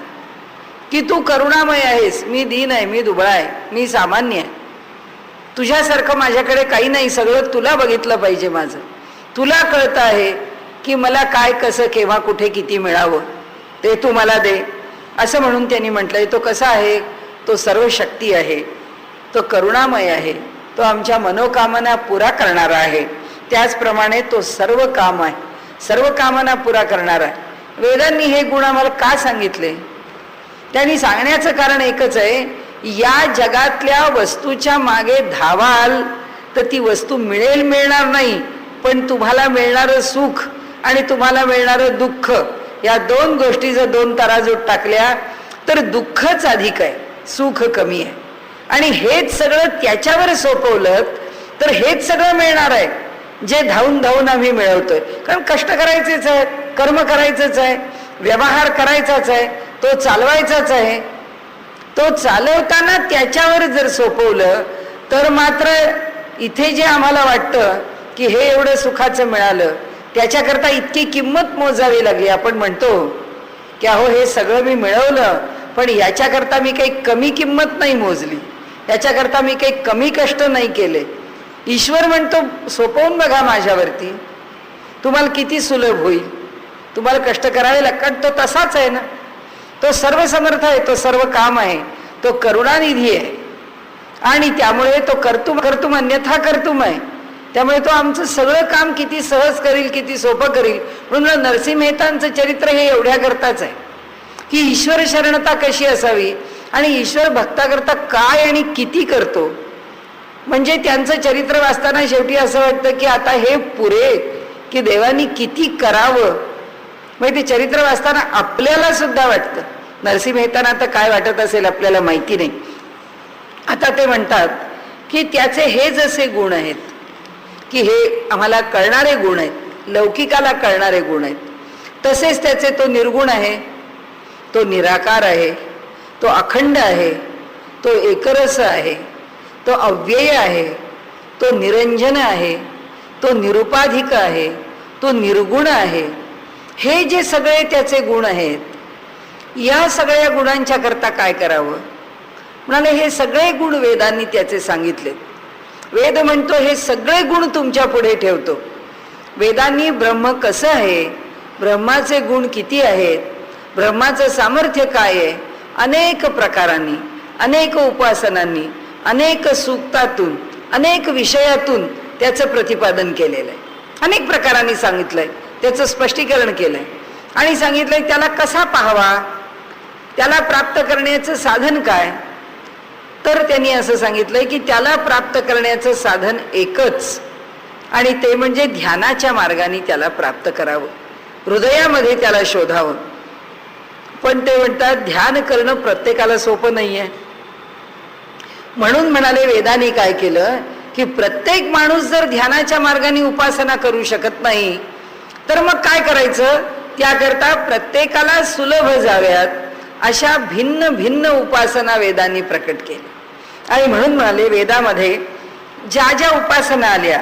की तू करुणामय आहेस, मी दीन आहे, मी दुबळा आहे, मी सामान्य आहे, तुझ्यासारखं माझ्याकडे काही नाही, सगळं तुला बघितलं पाहिजे माझं, तुला कळतं आहे की मला काय कसं केव्हा कुठे किती मिळावं ते तू मला दे. असं म्हणून त्यांनी म्हटलंय तो कसा आहे, तो सर्व शक्ती आहे, तो करुणामय आहे, तो आमच्या मनोकामना पुरा करणारा आहे. त्याचप्रमाणे तो सर्व काम आहे, सर्व कामना पुरा करणारा आहे. वेदांनी हे गुण आम्हाला का सांगितले? त्यांनी सांगण्याचं कारण एकच आहे, या जगातल्या वस्तूच्या मागे धावाल तर ती वस्तू मिळणार नाही, पण तुम्हाला मिळणारं सुख आणि तुम्हाला मिळणारं दुःख या दोन गोष्टी जर दोन तराजूत टाकल्या तर दुःखच अधिक आहे, सुख कमी आहे. आणि हेच सगळं त्याच्यावर सोपवलं तर हेच सगळं मिळणार आहे जे धावून धावून आम्ही मिळवतोय. कारण कष्ट करायचेच आहेत, कर्म करायचंच आहे, व्यवहार करायचाच आहे, तो चालवायचाच आहे. तो चालवताना त्याच्यावर जर सोपवलं तर मात्र इथे जे आम्हाला वाटतं की हे एवढं सुखाचं मिळालं त्याच्याकरता इतकी किंमत मोजावी लागली. आपण म्हणतो की अहो हे सगळं मी मिळवलं पण याच्याकरता मी काही कमी किंमत नाही मोजली, याच्याकरता मी काही कमी कष्ट नाही केले. ईश्वर म्हणतो सोपवून बघा माझ्यावरती, तुम्हाला किती सुलभ होईल. तुम्हाला कष्ट करावे लागतात, तो तसाच आहे ना, तो सर्वसमर्थ आहे, तो सर्व काम आहे, तो करुणानिधी आहे आणि त्यामुळे तो कर्तुम अन्यथा कर्तुम आहे. त्यामुळे तो आमचं सगळं काम किती सहज करील, किती सोपं करील. म्हणून नरसिंह मेहतांचं चरित्र हे एवढ्या करताच आहे की ईश्वर शरणता कशी असावी आणि ईश्वर भक्ताकरता काय आणि किती करतो. म्हणजे त्यांचं चरित्र वाचताना शेवटी असं वाटतं की आता हे पुरे की देवानी किती करावं. म्हणजे ते चरित्र वाचताना आपल्याला सुद्धा वाटतं. नरसिंह मेहतांना आता काय वाटत असेल आपल्याला माहिती नाही. आता ते म्हणतात की त्याचे हे जसे गुण आहेत की हे आम्हाला कळणारे गुण आहेत, लौकिकाला कळणारे गुण आहेत, तसेच त्याचे तो निर्गुण आहे, तो निराकार आहे, तो अखंड आहे, तो एकरस आहे, तो अव्यय आहे, तो निरंजन आहे, तो निरुपाधिक आहे, तो निर्गुण आहे. हे जे सगळे त्याचे गुण आहेत, या सगळ्या गुणांच्या करता काय करावं. म्हणाले हे सगळे गुण वेदांनी त्याचे सांगितले. वेद म्हणतो हे सगळे गुण तुमच्या पुढे ठेवतो. वेदांनी ब्रह्म कसं आहे, ब्रह्माचे गुण किती आहेत, ब्रह्माचं सामर्थ्य काय आहे, अनेक प्रकारांनी, अनेक उपासनांनी, अनेक सूक्तातून, अनेक विषयातून त्याचं प्रतिपादन केलेलं आहे. अनेक प्रकारांनी सांगितलंय, त्याचं स्पष्टीकरण केलंय आणि सांगितलंय त्याला कसा पाहावा, त्याला प्राप्त करण्याचं साधन काय. तर त्यांनी असं सांगितलंय की त्याला प्राप्त करण्याचं साधन एकच आणि ते म्हणजे ध्यानाच्या मार्गाने त्याला प्राप्त करावं, हृदयामध्ये त्याला शोधावं. पण ते म्हणतात ध्यान करणं प्रत्येकाला सोपं नाहीये. म्हणून म्हणाले वेदांनी काय केलं की प्रत्येक माणूस जर ध्यानाच्या मार्गाने उपासना करू शकत नाही तर मग काय करायचं. त्याकरता प्रत्येकाला सुलभ जाव्यात अशा भिन्न भिन्न उपासना वेदांनी प्रकट केल्या. आणि म्हणून म्हणाले वेदामध्ये ज्या ज्या उपासना आल्या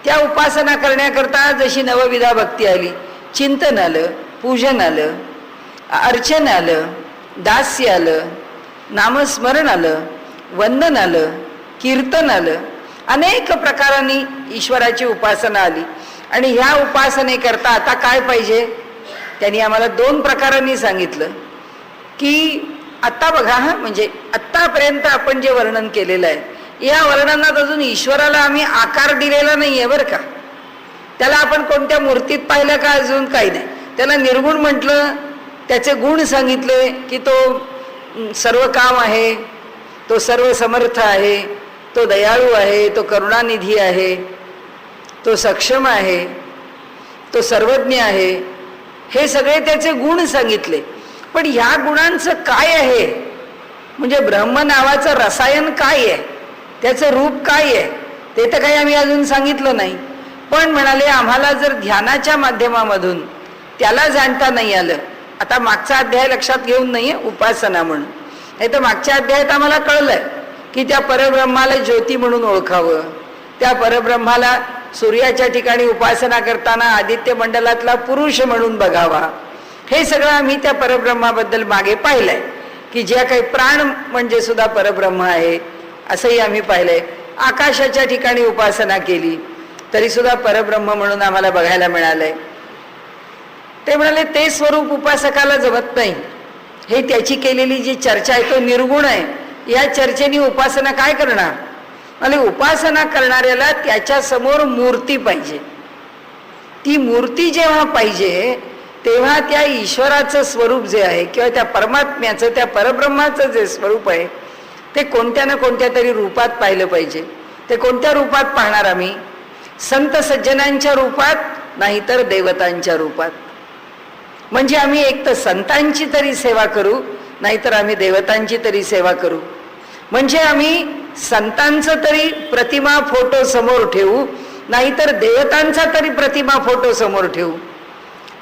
त्या उपासना करण्याकरता जशी नवविधा भक्ती आली, चिंतन आलं, पूजन आलं, अर्चन आलं, दास्य आलं, नामस्मरण आलं, वंदन आलं, कीर्तन आलं, अनेक प्रकारांनी ईश्वराची उपासना आली. आणि ह्या उपासनेकरता आता काय पाहिजे. त्यांनी आम्हाला 2 प्रकारांनी सांगितलं की आत्ता बघा म्हणजे आत्तापर्यंत आपण जे वर्णन केलेलं आहे या वर्णनात अजून ईश्वराला आम्ही आकार दिलेला नाहीये बरं का. त्याला आपण कोणत्या मूर्तीत पाहिलं का, अजून काही नाही. त्याला निर्गुण म्हटलं, त्याचे गुण सांगितले की तो सर्व काम आहे, तो सर्व समर्थ आहे, तो दयाळू आहे, तो करुणानिधी आहे, तो सक्षम आहे, तो सर्वज्ञ आहे. हे सगळे त्याचे गुण सांगितले. पण ह्या गुणांचं काय आहे म्हणजे ब्रह्म नावाचं रसायन काय आहे, त्याचं रूप काय आहे ते तर काही आम्ही अजून सांगितलं नाही. पण म्हणाले आम्हाला जर ध्यानाच्या माध्यमामधून त्याला जाणता नाही आलं. आता मागचा अध्याय लक्षात घेऊन नाहीये उपासना म्हणून, नाही तर मागच्या अध्यायात आम्हाला कळलंय की त्या परब्रह्माला ज्योती म्हणून ओळखावं, त्या परब्रह्माला सूर्याच्या ठिकाणी उपासना करताना आदित्य मंडलातला पुरुष म्हणून बघावा. हे सगळं आम्ही त्या परब्रह्माबद्दल मागे पाहिलंय की ज्या काही प्राण म्हणजे सुद्धा परब्रह्म आहे असंही आम्ही पाहिलंय. आकाशाच्या ठिकाणी उपासना केली तरी सुद्धा परब्रह्म म्हणून आम्हाला बघायला मिळालंय. ते म्हणाले ते स्वरूप उपासकाला जमत नाही. हे त्याची केलेली जी चर्चा आहे तो निर्गुण आहे. या चर्चेने उपासना काय करणार. म्हणजे उपासना करणाऱ्याला त्याच्या समोर मूर्ती पाहिजे. ती मूर्ती जेव्हा पाहिजे तेव्हा त्या ईश्वराचं स्वरूप जे आहे किंवा त्या परमात्म्याचं, त्या परब्रह्माचं जे स्वरूप आहे ते कोणत्या ना कोणत्या तरी रूपात पाहिलं पाहिजे. ते कोणत्या रूपात पाहणार आम्ही. संत सज्जनांच्या रूपात, नाहीतर देवतांच्या रूपात. म्हणजे आम्ही एक तर संतांची तरी सेवा करू, नाहीतर आम्ही देवतांची तरी सेवा करू. म्हणजे आम्ही संतांचं तरी प्रतिमा फोटो समोर ठेवू, नाहीतर देवतांचा तरी प्रतिमा फोटो समोर ठेवू.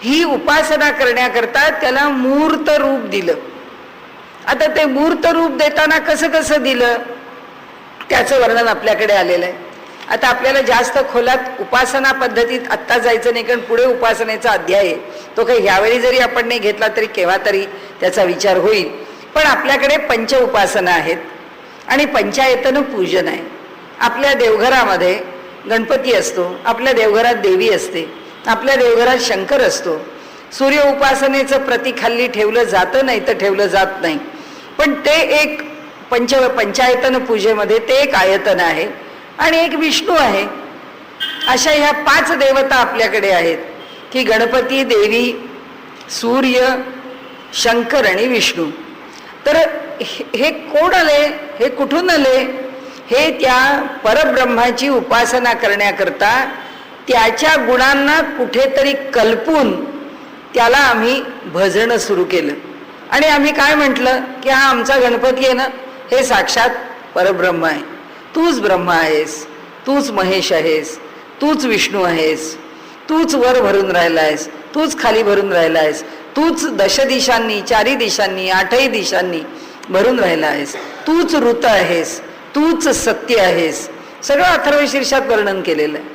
ही उपासना करण्याकरता त्याला मूर्त रूप दिलं. आता ते मूर्त रूप देताना कसं कसं दिलं त्याचं वर्णन आपल्याकडे आलेलं आहे. आता आपल्याला जास्त खोलात उपासना पद्धतीत आत्ता जायचं नाही, कारण पुढे उपासनेचा अध्याय आहे. तो काही ह्यावेळी जरी आपण नाही घेतला तरी केव्हा तरी त्याचा विचार होईल. पण आपल्याकडे पंच उपासना आहेत आणि पंचायतन पूजन आहे. आपल्या देवघरामध्ये गणपती असतो, आपल्या देवघरात देवी असते, आपल्या देवघरात शंकर असतो. सूर्य उपासनेचं प्रतीक हल्ली ठेवलं जातं, नाही तर ठेवलं जात नाही, पण ते एक पंचायतन पूजेमध्ये ते एक आयतन आहे आणि एक विष्णू आहे. अशा ह्या 5 देवता आपल्याकडे आहेत की गणपती, देवी, सूर्य, शंकर आणि विष्णू. तर हे कोण आले, हे कुठून आले? हे त्या परब्रह्माची उपासना करण्याकरता त्याच्या गुणांना कुठेतरी कल्पून त्याला आम्ही भजणं सुरू केलं. आणि आम्ही काय म्हटलं की हा आमचा गणपती आहे ना, हे साक्षात परब्रह्म आहे. तूच ब्रह्म आहेस, तूच महेश आहेस, तूच विष्णू आहेस, तूच वर भरून राहिला आहेस, तूच खाली भरून राहिला आहेस, तूच 10 दिशांनी, 4 दिशांनी, 8 दिशांनी भरून राहिला आहेस, तूच ऋत आहेस, तूच सत्य आहेस. सगळं अथर्वशीर्षात वर्णन केलेलं आहे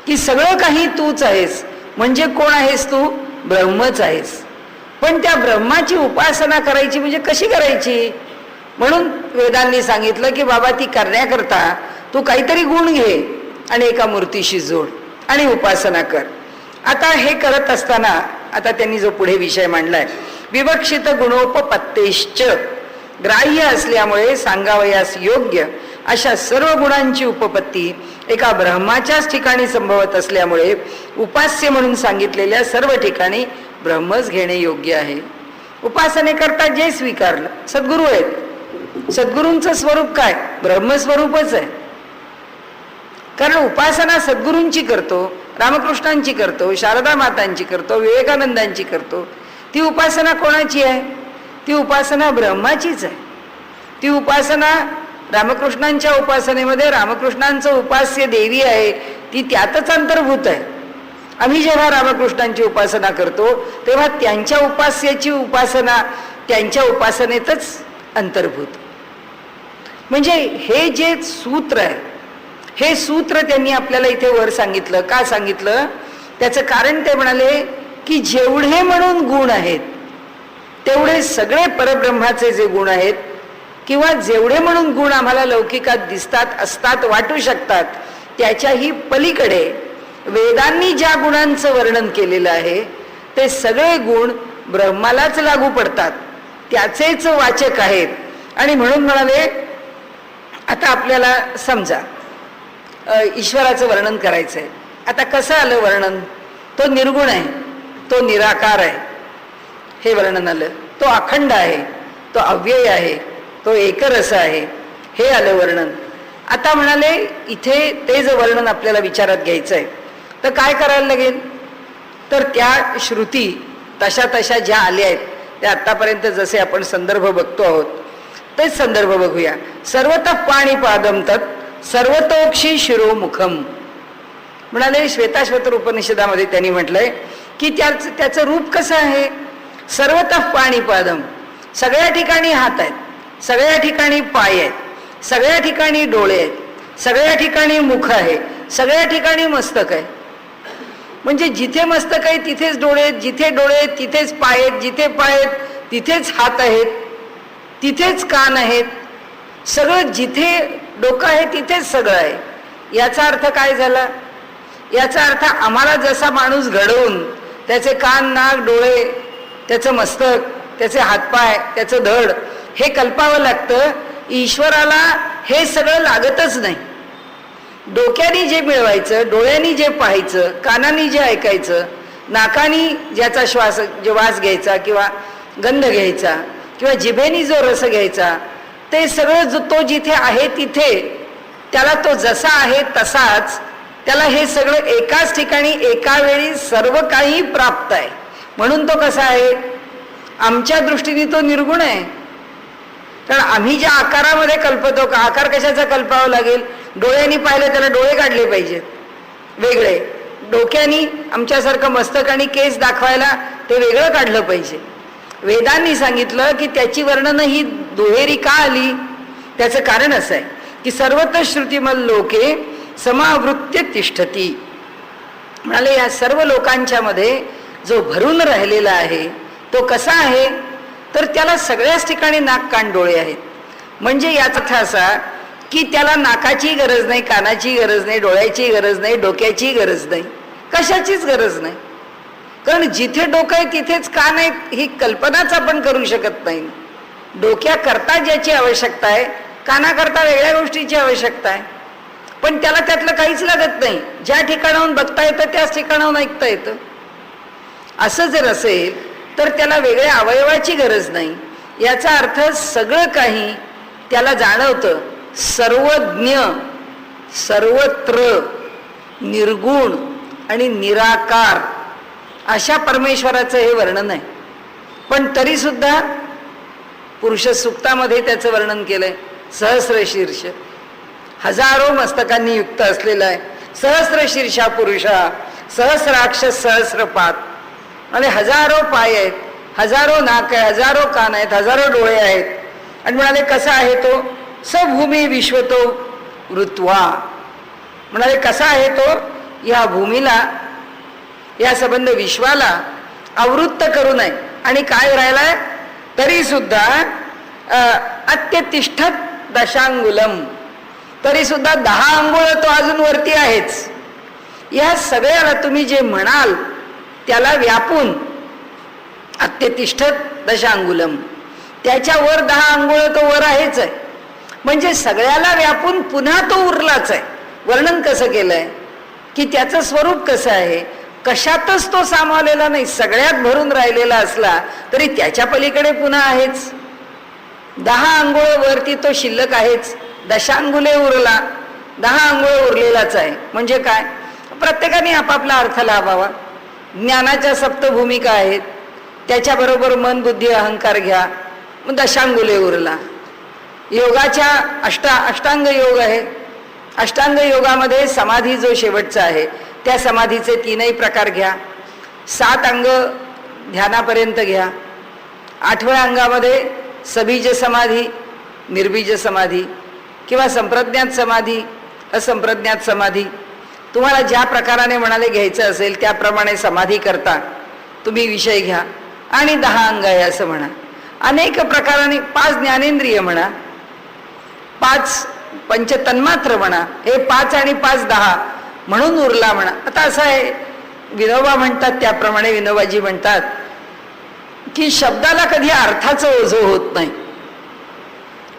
की सगळं काही तूच आहेस. म्हणजे कोण आहेस तू? ब्रह्मच आहेस. पण त्या ब्रह्माची उपासना करायची म्हणजे कशी करायची? म्हणून वेदांनी सांगितलं की बाबा ती करण्याकरता तू काहीतरी गुण घे आणि एका मूर्तीशी जोड आणि उपासना कर. आता हे करत असताना आता त्यांनी जो पुढे विषय मांडलाय, विवक्षित गुणोपपत्तेश्च, ग्राह्य असल्यामुळे सांगावयास योग्य अशा सर्व गुणांची उपपत्ती एका ब्रह्माच्याच ठिकाणी संभवत असल्यामुळे उपास्य म्हणून सांगितलेल्या सर्व ठिकाणी ब्रह्मच घेणे योग्य आहे. उपासनेकरता जे स्वीकारलं, सद्गुरू आहेत, सद्गुरूंचं स्वरूप काय? ब्रह्मस्वरूपच आहे. कारण उपासना सद्गुरूंची करतो, रामकृष्णांची करतो, शारदा मातांची करतो, विवेकानंदांची करतो. ती उपासना कोणाची आहे? ती उपासना ब्रह्माचीच आहे. ती उपासना रामकृष्णांच्या उपासनेमध्ये रामकृष्णांचं उपास्य देवी आहे, ती त्यातच अंतर्भूत आहे. आम्ही जेव्हा रामकृष्णांची उपासना करतो तेव्हा त्यांच्या उपास्याची उपासना त्यांच्या उपासनेतच अंतर्भूत. म्हणजे हे जे सूत्र आहे, हे सूत्र त्यांनी आपल्याला इथे वर सांगितलं. का सांगितलं? त्याचं कारण ते म्हणाले की जेवढे म्हणून गुण आहेत तेवढे सगळे परब्रह्माचे जे गुण आहेत, किंवा जेवढे म्हणून गुण आम्हाला लौकिकात दिसतात, असतात, वाटू शकतात, त्याच्याही पलीकडे वेदांनी ज्या गुणांचं वर्णन केलेलं आहे ते सगळे गुण ब्रह्मालाच लागू पडतात, त्याचेच वाचक आहेत. आणि म्हणून म्हणाले आता आपल्याला समजा ईश्वराचं वर्णन करायचंय. आता कसं आलं वर्णन? तो निर्गुण आहे, तो निराकार आहे, हे वर्णन आलं. तो अखंड आहे, तो अव्यय आहे, तो एकरस आहे, हे आलं वर्णन. आता म्हणाले इथे ते जे वर्णन आपल्याला विचारात घ्यायचं आहे तर काय करायला लागेल? तर त्या श्रुती तशा तशा ज्या आल्या आहेत त्या आत्तापर्यंत जसे आपण संदर्भ बघतो आहोत तेच संदर्भ बघूया. सर्वतः पाणिपादम तत् सर्वतोक्षी शिरोमुखम म्हणाले. श्वेताश्वतर उपनिषदामध्ये त्यांनी म्हटलंय की त्याचं रूप कसं आहे? सर्वतः पाणिपादम, सगळ्या ठिकाणी हात आहेत, सगळ्या ठिकाणी पाय आहेत, सगळ्या ठिकाणी डोळे आहेत, सगळ्या ठिकाणी मुख आहे, सगळ्या ठिकाणी मस्तक आहे. म्हणजे जिथे मस्तक आहे तिथेच डोळे आहेत, जिथे डोळे आहेत तिथेच पाय आहेत, जिथे पाय आहेत तिथेच हात आहेत, तिथेच कान आहेत, सगळं जिथे डोकं आहे तिथेच सगळं आहे. याचा अर्थ काय झाला? याचा अर्थ आम्हाला जसा माणूस घडवून त्याचे कान, नाक, डोळे, त्याचं मस्तक, त्याचे हातपाय, त्याचं धड हे कल्पावं लागतं. ईश्वराला हे सगळं लागतच नाही. डोक्याने जे मिळवायचं, डोळ्यांनी जे पाहायचं, कानाने जे ऐकायचं, नाकानी ज्याचा वास घ्यायचा किंवा गंध घ्यायचा, किंवा जिभेनी जो रस घ्यायचा, ते सगळं तो जिथे आहे तिथे त्याला तो जसा आहे तसाच त्याला हे सगळं एकाच ठिकाणी एका वेळी सर्व काही प्राप्त आहे. म्हणून तो कसा आहे? आमच्या दृष्टीने तो निर्गुण आहे. कारण आम्ही ज्या आकारामध्ये कल्पतो, आकार कशाचा कल्पावा लागेल? डोळ्यांनी पाहिलं त्याला डोळे काढले पाहिजेत वेगळे, डोक्यानी आमच्यासारखं मस्तक आणि केस दाखवायला ते वेगळं काढलं पाहिजे. वेदांनी सांगितलं की त्याची वर्णनं ही दुहेरी का आली? त्याचं कारण असं आहे की सर्वत्र श्रुतिमल लोके समावृत्य तिष्ठती. म्हणाले या सर्व लोकांच्या मध्ये जो भरून राहिलेला आहे तो कसा आहे, तर त्याला सगळ्याच ठिकाणी नाक कान डोळे आहेत. म्हणजे याचा अर्थ असा की त्याला नाकाची गरज नाही, कानाची गरज नाही, डोळ्याची गरज नाही, डोक्याची गरज नाही, कशाचीच गरज नाही. कारण जिथे डोकं आहे तिथेच कान आहे ही कल्पनाच आपण करू शकत नाही. डोक्याकरता ज्याची आवश्यकता आहे, कानाकरता वेगळ्या गोष्टीची आवश्यकता आहे, पण त्याला त्यातलं काहीच लागत नाही. ज्या ठिकाणाहून बघता येतं त्याच ठिकाणाहून ऐकता येतं. असं जर असेल तर त्याला वेगळ्या अवयवाची गरज नाही. याचा अर्थ सगळं काही त्याला जाणवतं. सर्वज्ञ, सर्वत्र, निर्गुण आणि निराकार अशा परमेश्वराचं हे वर्णन आहे. पण तरी सुद्धा पुरुष सूक्तामध्ये त्याचं वर्णन केलंय. सहस्र शीर्ष, हजारो मस्तकांनी युक्त असलेला आहे. सहस्र शीर्षा पुरुषा, सहस्राक्ष सहस्रपात. आणि हजारो पाय आहेत, हजारो नाक आहे, हजारो कान आहेत, हजारो डोळे आहेत. आणि म्हणाले कसा आहे तो, सभूमी विश्वतो ऋत्वा. म्हणाले कसा आहे तो, या भूमीला, या संबंध विश्वाला आवृत्त करू नये. आणि काय राहिलाय, तरी सुद्धा अत्यतिष्ठत दशांगुलम, तरी सुद्धा 10 अंगुळ तो अजून वरती आहेच. या सगळ्याला तुम्ही जे म्हणाल त्याला व्यापून अत्यतिष्ठत दशांगुलम, त्याच्यावर 10 अंगुळ तो वर आहेच आहे. म्हणजे सगळ्याला व्यापून पुन्हा तो उरलाच आहे. वर्णन कसं केलंय की त्याचं स्वरूप कसं आहे, कशातच तो सामावलेला नाही. सगळ्यात भरून राहिलेला असला तरी त्याच्या पलीकडे पुन्हा आहेच. 10 अंगुळ वरती तो शिल्लक आहेच. दशांगुले उरला, 10 अंगुळ उरलेलाच आहे. म्हणजे काय, प्रत्येकाने आपापला अर्थ लावावा. ज्ञानाच्या 7 भूमिका आहेत, त्याच्याबरोबर मन बुद्धी अहंकार घ्या, मग दशांगुले उरला. योगाच्या अष्टांग योग आहे. अष्टांग योगामध्ये समाधी जो शेवटचा आहे त्या समाधीचे 3ही प्रकार घ्या. 7 अंग ध्यानापर्यंत घ्या. 8व्या अंगामध्ये सबीज समाधी, निर्बीज समाधी किंवा संप्रज्ञात समाधी, असंप्रज्ञात समाधी. तुम्हाला ज्या प्रकाराने म्हणाले घ्यायचं असेल त्याप्रमाणे समाधी करता तुम्ही विषय घ्या. आणि 10 अंग आहे असं म्हणा. अनेक प्रकाराने 5 ज्ञानेंद्रिय म्हणा, 5 पंचतन्मात्र म्हणा. हे 5 आणि 5 10 म्हणून उरला म्हणा. आता असं आहे, विनोबा म्हणतात त्याप्रमाणे विनोबाजी म्हणतात की शब्दाला कधी अर्थाचं ओझं होत नाही.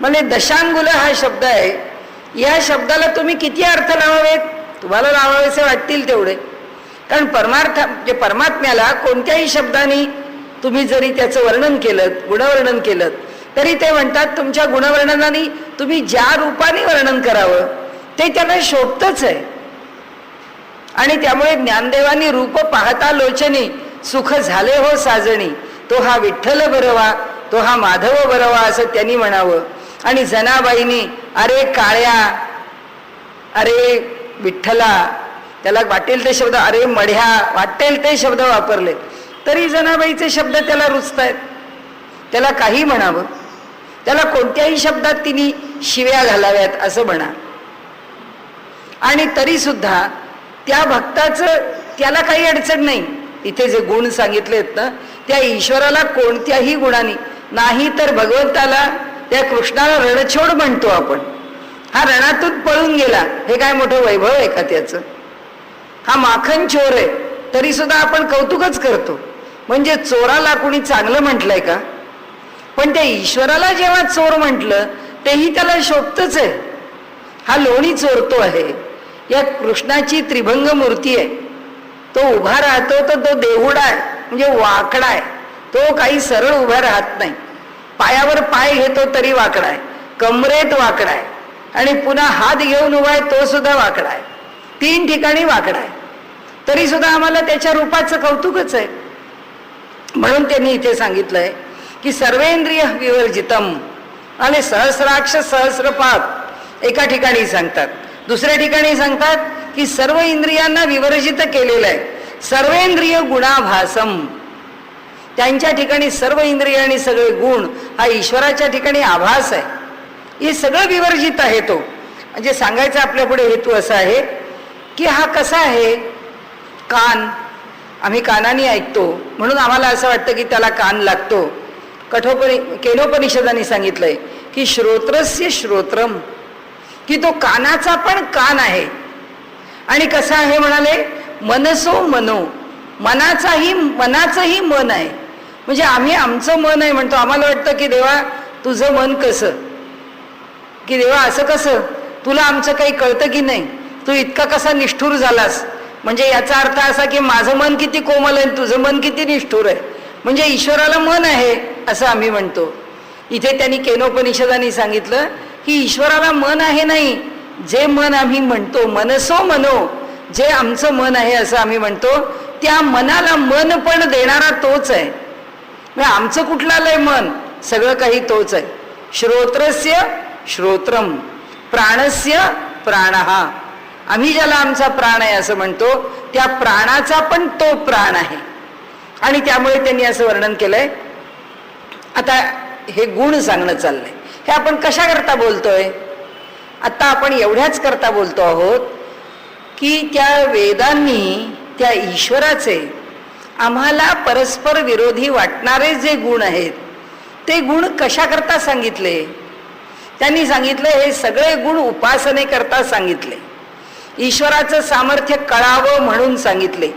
म्हणजे दशांगुल हा शब्द आहे, या शब्दाला तुम्ही किती अर्थ लावावेत, तुम्हाला लावावेसे वाटतील तेवढे. कारण म्हणजे परमात्म्याला कोणत्याही शब्दाने तुम्ही जरी त्याचं वर्णन केलं, गुणवर्णन केलं, तरी ते म्हणतात तुमच्या गुणवर्णनाने तुम्ही ज्या रूपाने वर्णन करावं ते त्यांना शोभतच आहे. आणि त्यामुळे ज्ञानदेवानी रूप पाहता लोचनी सुख झाले हो साजणी, तो हा विठ्ठल बरवा, तो हा माधव बरवा असं त्यांनी म्हणावं. आणि जनाबाईंनी अरे काळ्या, अरे विठ्ठला, त्याला वाटेल ते शब्द, अरे मढ्या, वाटेल ते शब्द वापरले तरी जनाबाईचे शब्द त्याला रुचतायत. त्याला काही म्हणावं, त्याला कोणत्याही शब्दात तिने शिव्या घालाव्यात असं म्हणा. आणि तरी सुद्धा त्या भक्ताचं त्याला काही अडचण नाही. इथे जे गुण सांगितलेत ना त्या ईश्वराला कोणत्याही गुणाने नाही, तर भगवंताला त्या कृष्णाला रणछोड म्हणतो आपण. हा रणातून पळून गेला, हे काय मोठं वैभव आहे का त्याचं. हा माखन चोर आहे तरी सुद्धा आपण कौतुकच करतो. म्हणजे चोराला कोणी चांगलं म्हटलंय का, पण त्या ईश्वराला जेव्हा चोर म्हटलं तेही त्याला शोभतच आहे. हा लोणी चोरतो आहे. या कृष्णाची त्रिभंग मूर्ती आहे. तो उभा राहतो तर तो देहुडा आहे, म्हणजे वाकडा आहे. तो काही सरळ उभा राहत नाही. पायावर पाय घेतो तरी वाकडा आहे, कमरेत वाकडा आहे, आणि पुन्हा हात घेऊन उभा आहे तो सुद्धा वाकडा आहे. 3 ठिकाणी वाकडा आहे. तरी सुद्धा आम्हाला त्याच्या रूपाचं कौतुकच आहे. म्हणून त्यांनी इथे सांगितलंय की सर्वेंद्रिय विवर्जितम आणि सहस्राक्ष सहस्रपात एका ठिकाणी सांगतात. दुसऱ्या ठिकाणी सांगतात की सर्व इंद्रियांना विवर्जित केलेलं आहे. सर्वेंद्रिय गुणाभासम, त्यांच्या ठिकाणी सर्व इंद्रिय आणि सगळे गुण हा ईश्वराच्या ठिकाणी आभास आहे. हे सगळं विवर्जित आहे तो. म्हणजे सांगायचा आपल्या पुढे हेतू असा आहे की हा कसा आहे, कान, आम्ही कानाने ऐकतो म्हणून आम्हाला असं वाटतं की त्याला कान लागतो. केनोपनिषदाने सांगितलंय की श्रोत्रस्य श्रोत्रम, की तो कानाचा पण कान आहे. आणि कसा आहे म्हणाले, मनसो मनो, मनाचंही मन आहे. म्हणजे आम्ही आमचं मन आहे म्हणतो, आम्हाला वाटतं की देवा तुझं मन कसं, की देवा असं कसं, तुला आमचं काही कळतं की नाही, तू इतका कसा निष्ठुर झालास. म्हणजे याचा अर्थ असा की माझं मन किती कोमल आहे, तुझं मन किती निष्ठुर आहे, म्हणजे ईश्वराला मन आहे असं आम्ही म्हणतो. इथे त्यांनी केनोपनिषदांनी सांगितलं की ईश्वराला मन आहे नाही, जे मन आम्ही म्हणतो मनसो मनो, जे आमचं मन आहे असं आम्ही म्हणतो, त्या मनाला मन पण देणारा तोच आहे. म्हणजे आमचं कुठलं आलंय मन, सगळं काही तोच आहे. श्रोत्रस्य श्रोत्रम, प्राणस्य प्राणः, आम्ही ज्याला आमचा प्राण आहे असं म्हणतो त्या प्राणाचा पण तो प्राण आहे. आणि त्यामुळे त्यांनी असं वर्णन केलंय. आता हे गुण सांगणं चाललंय, हे आपण कशा करता बोलतोय, आता आपण एवढ्याच करता बोलतो आहोत की त्या वेदांनी त्या ईश्वराचे आम्हाला परस्पर विरोधी वाटणारे जे गुण आहेत ते गुण कशा करता सांगितले. त्यांनी सांगितलं हे सगळे गुण उपासने करता सांगितले, ईश्वराचं सामर्थ्य कळावं म्हणून सांगितले,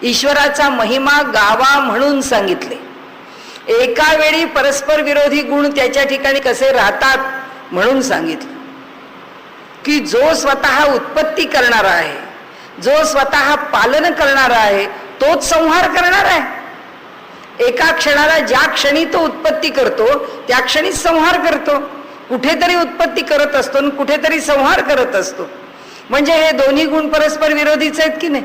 ईश्वराचा महिमा गावा म्हणून सांगितले, एका वेळी परस्पर विरोधी गुण त्याच्या ठिकाणी कसे राहतात म्हणून सांगितले, की जो स्वतः उत्पत्ती करणारा आहे, जो स्वतः पालन करणारा आहे तोच संहार करणार आहे. एका क्षणाला ज्या क्षणी तो उत्पत्ती करतो त्या क्षणीच संहार करतो. कुठेतरी उत्पत्ती करत असतो आणि कुठेतरी संहार करत असतो. म्हणजे हे दोन्ही गुण परस्पर विरोधीच आहेत की नाही.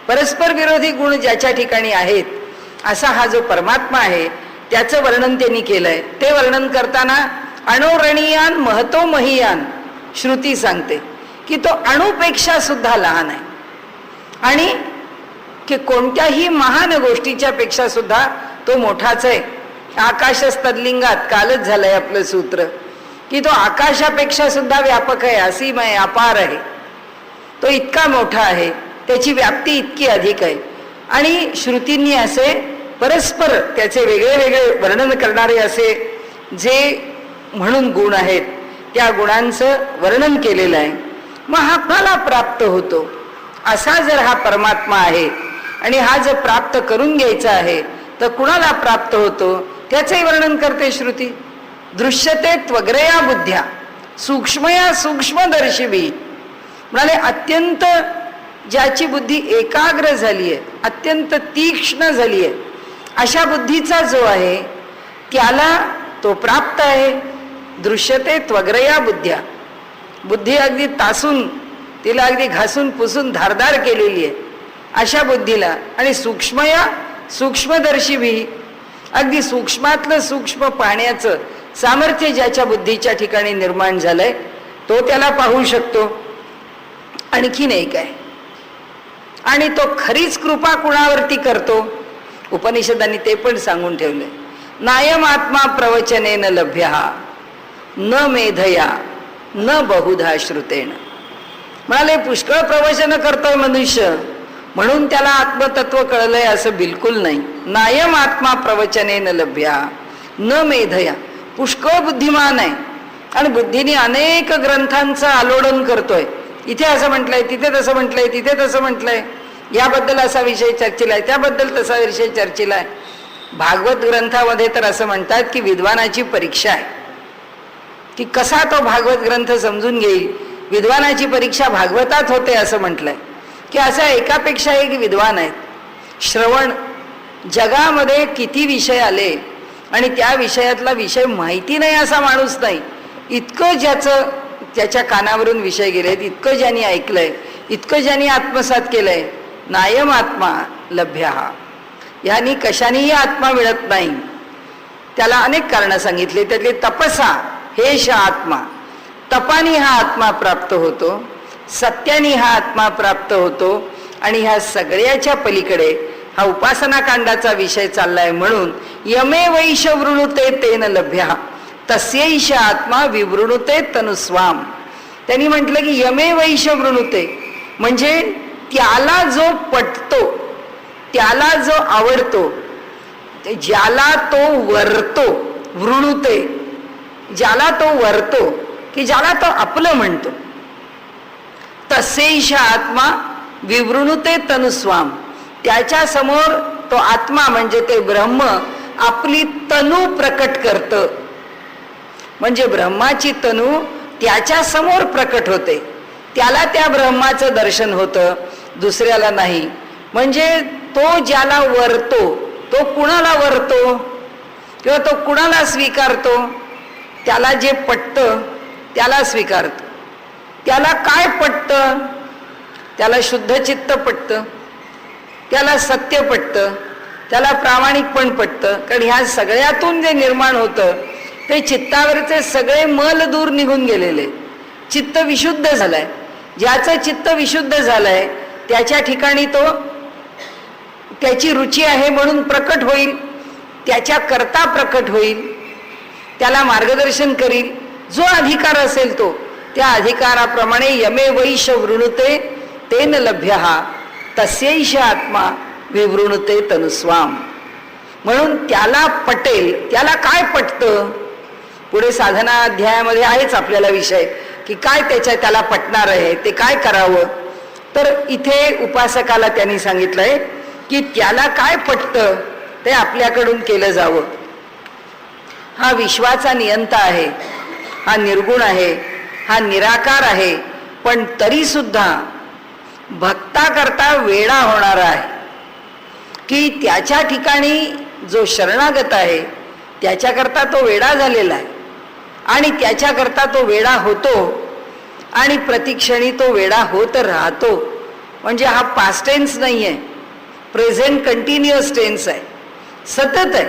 परस्पर विरोधी गुण ज्याच्या ठिकाणी आहेत असा हा जो परमात्मा आहे त्याचं वर्णन त्यांनी केलंय. ते वर्णन करताना अणोरणीयान महतो महीयान श्रुती सांगते की तो अणुपेक्षा सुद्धा लहान आहे आणि की कोणत्याही महान गोष्टीच्या पेक्षा सुद्धा तो मोठाच आहे. आकाशस्तदलिंगात कालच झालंय आपलं सूत्र की तो आकाशापेक्षा सुद्धा व्यापक आहे, असीम आहे, अपार आहे. तो इतका मोठा आहे, त्याची व्याप्ती इतकी अधिक आहे. आणि श्रुतींनी असे परस्पर त्याचे वेगळे वेगळे वर्णन करणारे असे जे म्हणून गुण आहेत त्या गुणांचं वर्णन केलेलं आहे. मग हा कुणाला प्राप्त होतो, असा जर हा परमात्मा आहे आणि हा जर प्राप्त करून घ्यायचा आहे तर कुणाला प्राप्त होतो त्याचंही वर्णन करते श्रुती. दृश्यते त्वग्रया बुद्ध्या सूक्ष्मया सूक्ष्मदर्शिभी, म्हणाले अत्यंत ज्याची बुद्धी एकाग्र झाली आहे, अत्यंत तीक्ष्ण झाली आहे, अशा बुद्धीचा जो आहे त्याला तो प्राप्त आहे. दृश्यते त्वग्रया बुद्ध्या, बुद्धी अगदी तासून तिला अगदी घासून पुसून धारदार केलेली आहे अशा बुद्धीला. आणि सूक्ष्मया सूक्ष्मदर्शिभी, अगदी सूक्ष्मातलं सूक्ष्म पाहण्याचं सामर्थ्य ज्याच्या बुद्धीच्या ठिकाणी निर्माण झालंय तो त्याला पाहू शकतो. आणखी नाही काय, आणि तो खरीच कृपा कुणावरती करतो उपनिषदांनी ते पण सांगून ठेवले. नायम आत्मा प्रवचनेन लभ्यः न मेधया न बहुधा श्रुतेन, म्हणाले पुष्कळ प्रवचन करतोय मनुष्य म्हणून त्याला आत्मतत्व कळलंय असं बिलकुल नाही. नायम आत्मा प्रवचनेन लभ्यः न मेधया, पुष्कळ बुद्धिमान आहे आणि बुद्धीने अनेक ग्रंथांचं आलोडन करतोय. इथे असं म्हटलंय, तिथे तसं म्हटलंय, तिथे तसं म्हटलंय, याबद्दल असा विषय चर्चेला आहे, त्याबद्दल तसा विषय चर्चेला आहे. भागवत ग्रंथामध्ये तर असं म्हणतात की विद्वानाची परीक्षा आहे की कसा तो भागवत ग्रंथ समजून घेईल. विद्वानाची परीक्षा भागवतात होते असं म्हटलंय की असा एकापेक्षा एक विद्वान आहेत. श्रवण, जगामध्ये किती विषय आले आणि त्या विषयातला विषय माहिती नाही असा माणूस नाही. इतकं त्याच्या कानावरून विषय गेलेत, इतकं ज्यांनी ऐकलंय, इतकं ज्यांनी आत्मसात केलंय. नायम आत्मा लभ्यः, यांनी कशानेही आत्मा मिळत नाही. त्याला अनेक कारणं सांगितली, त्यातली तपसा हेश आत्मा, तपानी हा आत्मा प्राप्त होतो, सत्यानी हा आत्मा प्राप्त होतो. आणि ह्या सगळ्याच्या पलीकडे हा उपासना कांडाचा विषय चाललाय म्हणून यमे वैश वृणुते तेन लभ्यः तस्यैष आत्मा विवृणुते तनुस्वाम, त्यांनी म्हटलं की यमे वैश वृणुते, म्हणजे त्याला जो पटतो, त्याला जो आवडतो, ज्याला तो वरतो, वृणुते, ज्याला तो वरतो की ज्याला तो आपलं म्हणतो, तसेश आत्मा विवृणुते तनुस्वाम, त्याच्या समोर तो आत्मा म्हणजे ते ब्रह्म आपली तनू प्रकट करतं. म्हणजे ब्रह्माची तनू त्याच्या समोर प्रकट होते, त्याला त्या ब्रह्माचं दर्शन होतं, दुसऱ्याला नाही. म्हणजे तो ज्याला वरतो, तो कुणाला वरतो किंवा तो कुणाला स्वीकारतो, त्याला जे पटतं त्याला स्वीकारतो. त्याला काय पटतं? त्याला शुद्ध चित्त पटतं, त्याला सत्य पटतं, त्याला प्रामाणिकपण पटतं. कारण ह्या सगळ्यातून जे निर्माण होतं ते चित्तावरचे सगळे मल दूर निघून गेलेले, चित्त विशुद्ध झालंय. ज्याचं चित्त विशुद्ध झालंय त्याच्या ठिकाणी तो त्याची रुची आहे म्हणून प्रकट होईल, त्याच्या करता प्रकट होईल, त्याला मार्गदर्शन करील. जो अधिकार असेल तो त्या अधिकाराप्रमाणे यमे वैश वृणुते तेन लभ्यः तस्यैष आत्मा विवृणुते तनुस्वाम. म्हणून त्याला पटेल. त्याला काय पटतं? पुढे साधना अध्यायामध्ये आहेच आपल्याला विषय की काय त्याला पटणार आहे, ते काय करावं. तर इथे उपासकाला त्यांनी सांगितलंय की त्याला काय पटतं ते आपल्याकडून केलं जावं. हा विश्वाचा नियंता आहे, हा निर्गुण आहे, हा निराकार आहे, पण तरी सुद्धा भक्ता करता वेडा होणारा आहे की त्याच्या ठिकाणी जो शरणागत आहे त्याच्याकरता तो वेडा झालेला आहे आणि त्याच्याकरता तो वेडा होतो आणि प्रतिक्षणी तो वेडा होत राहतो. म्हणजे हा पास्ट टेन्स नाही आहे, प्रेझेंट कंटिन्युअस टेन्स आहे, सतत आहे.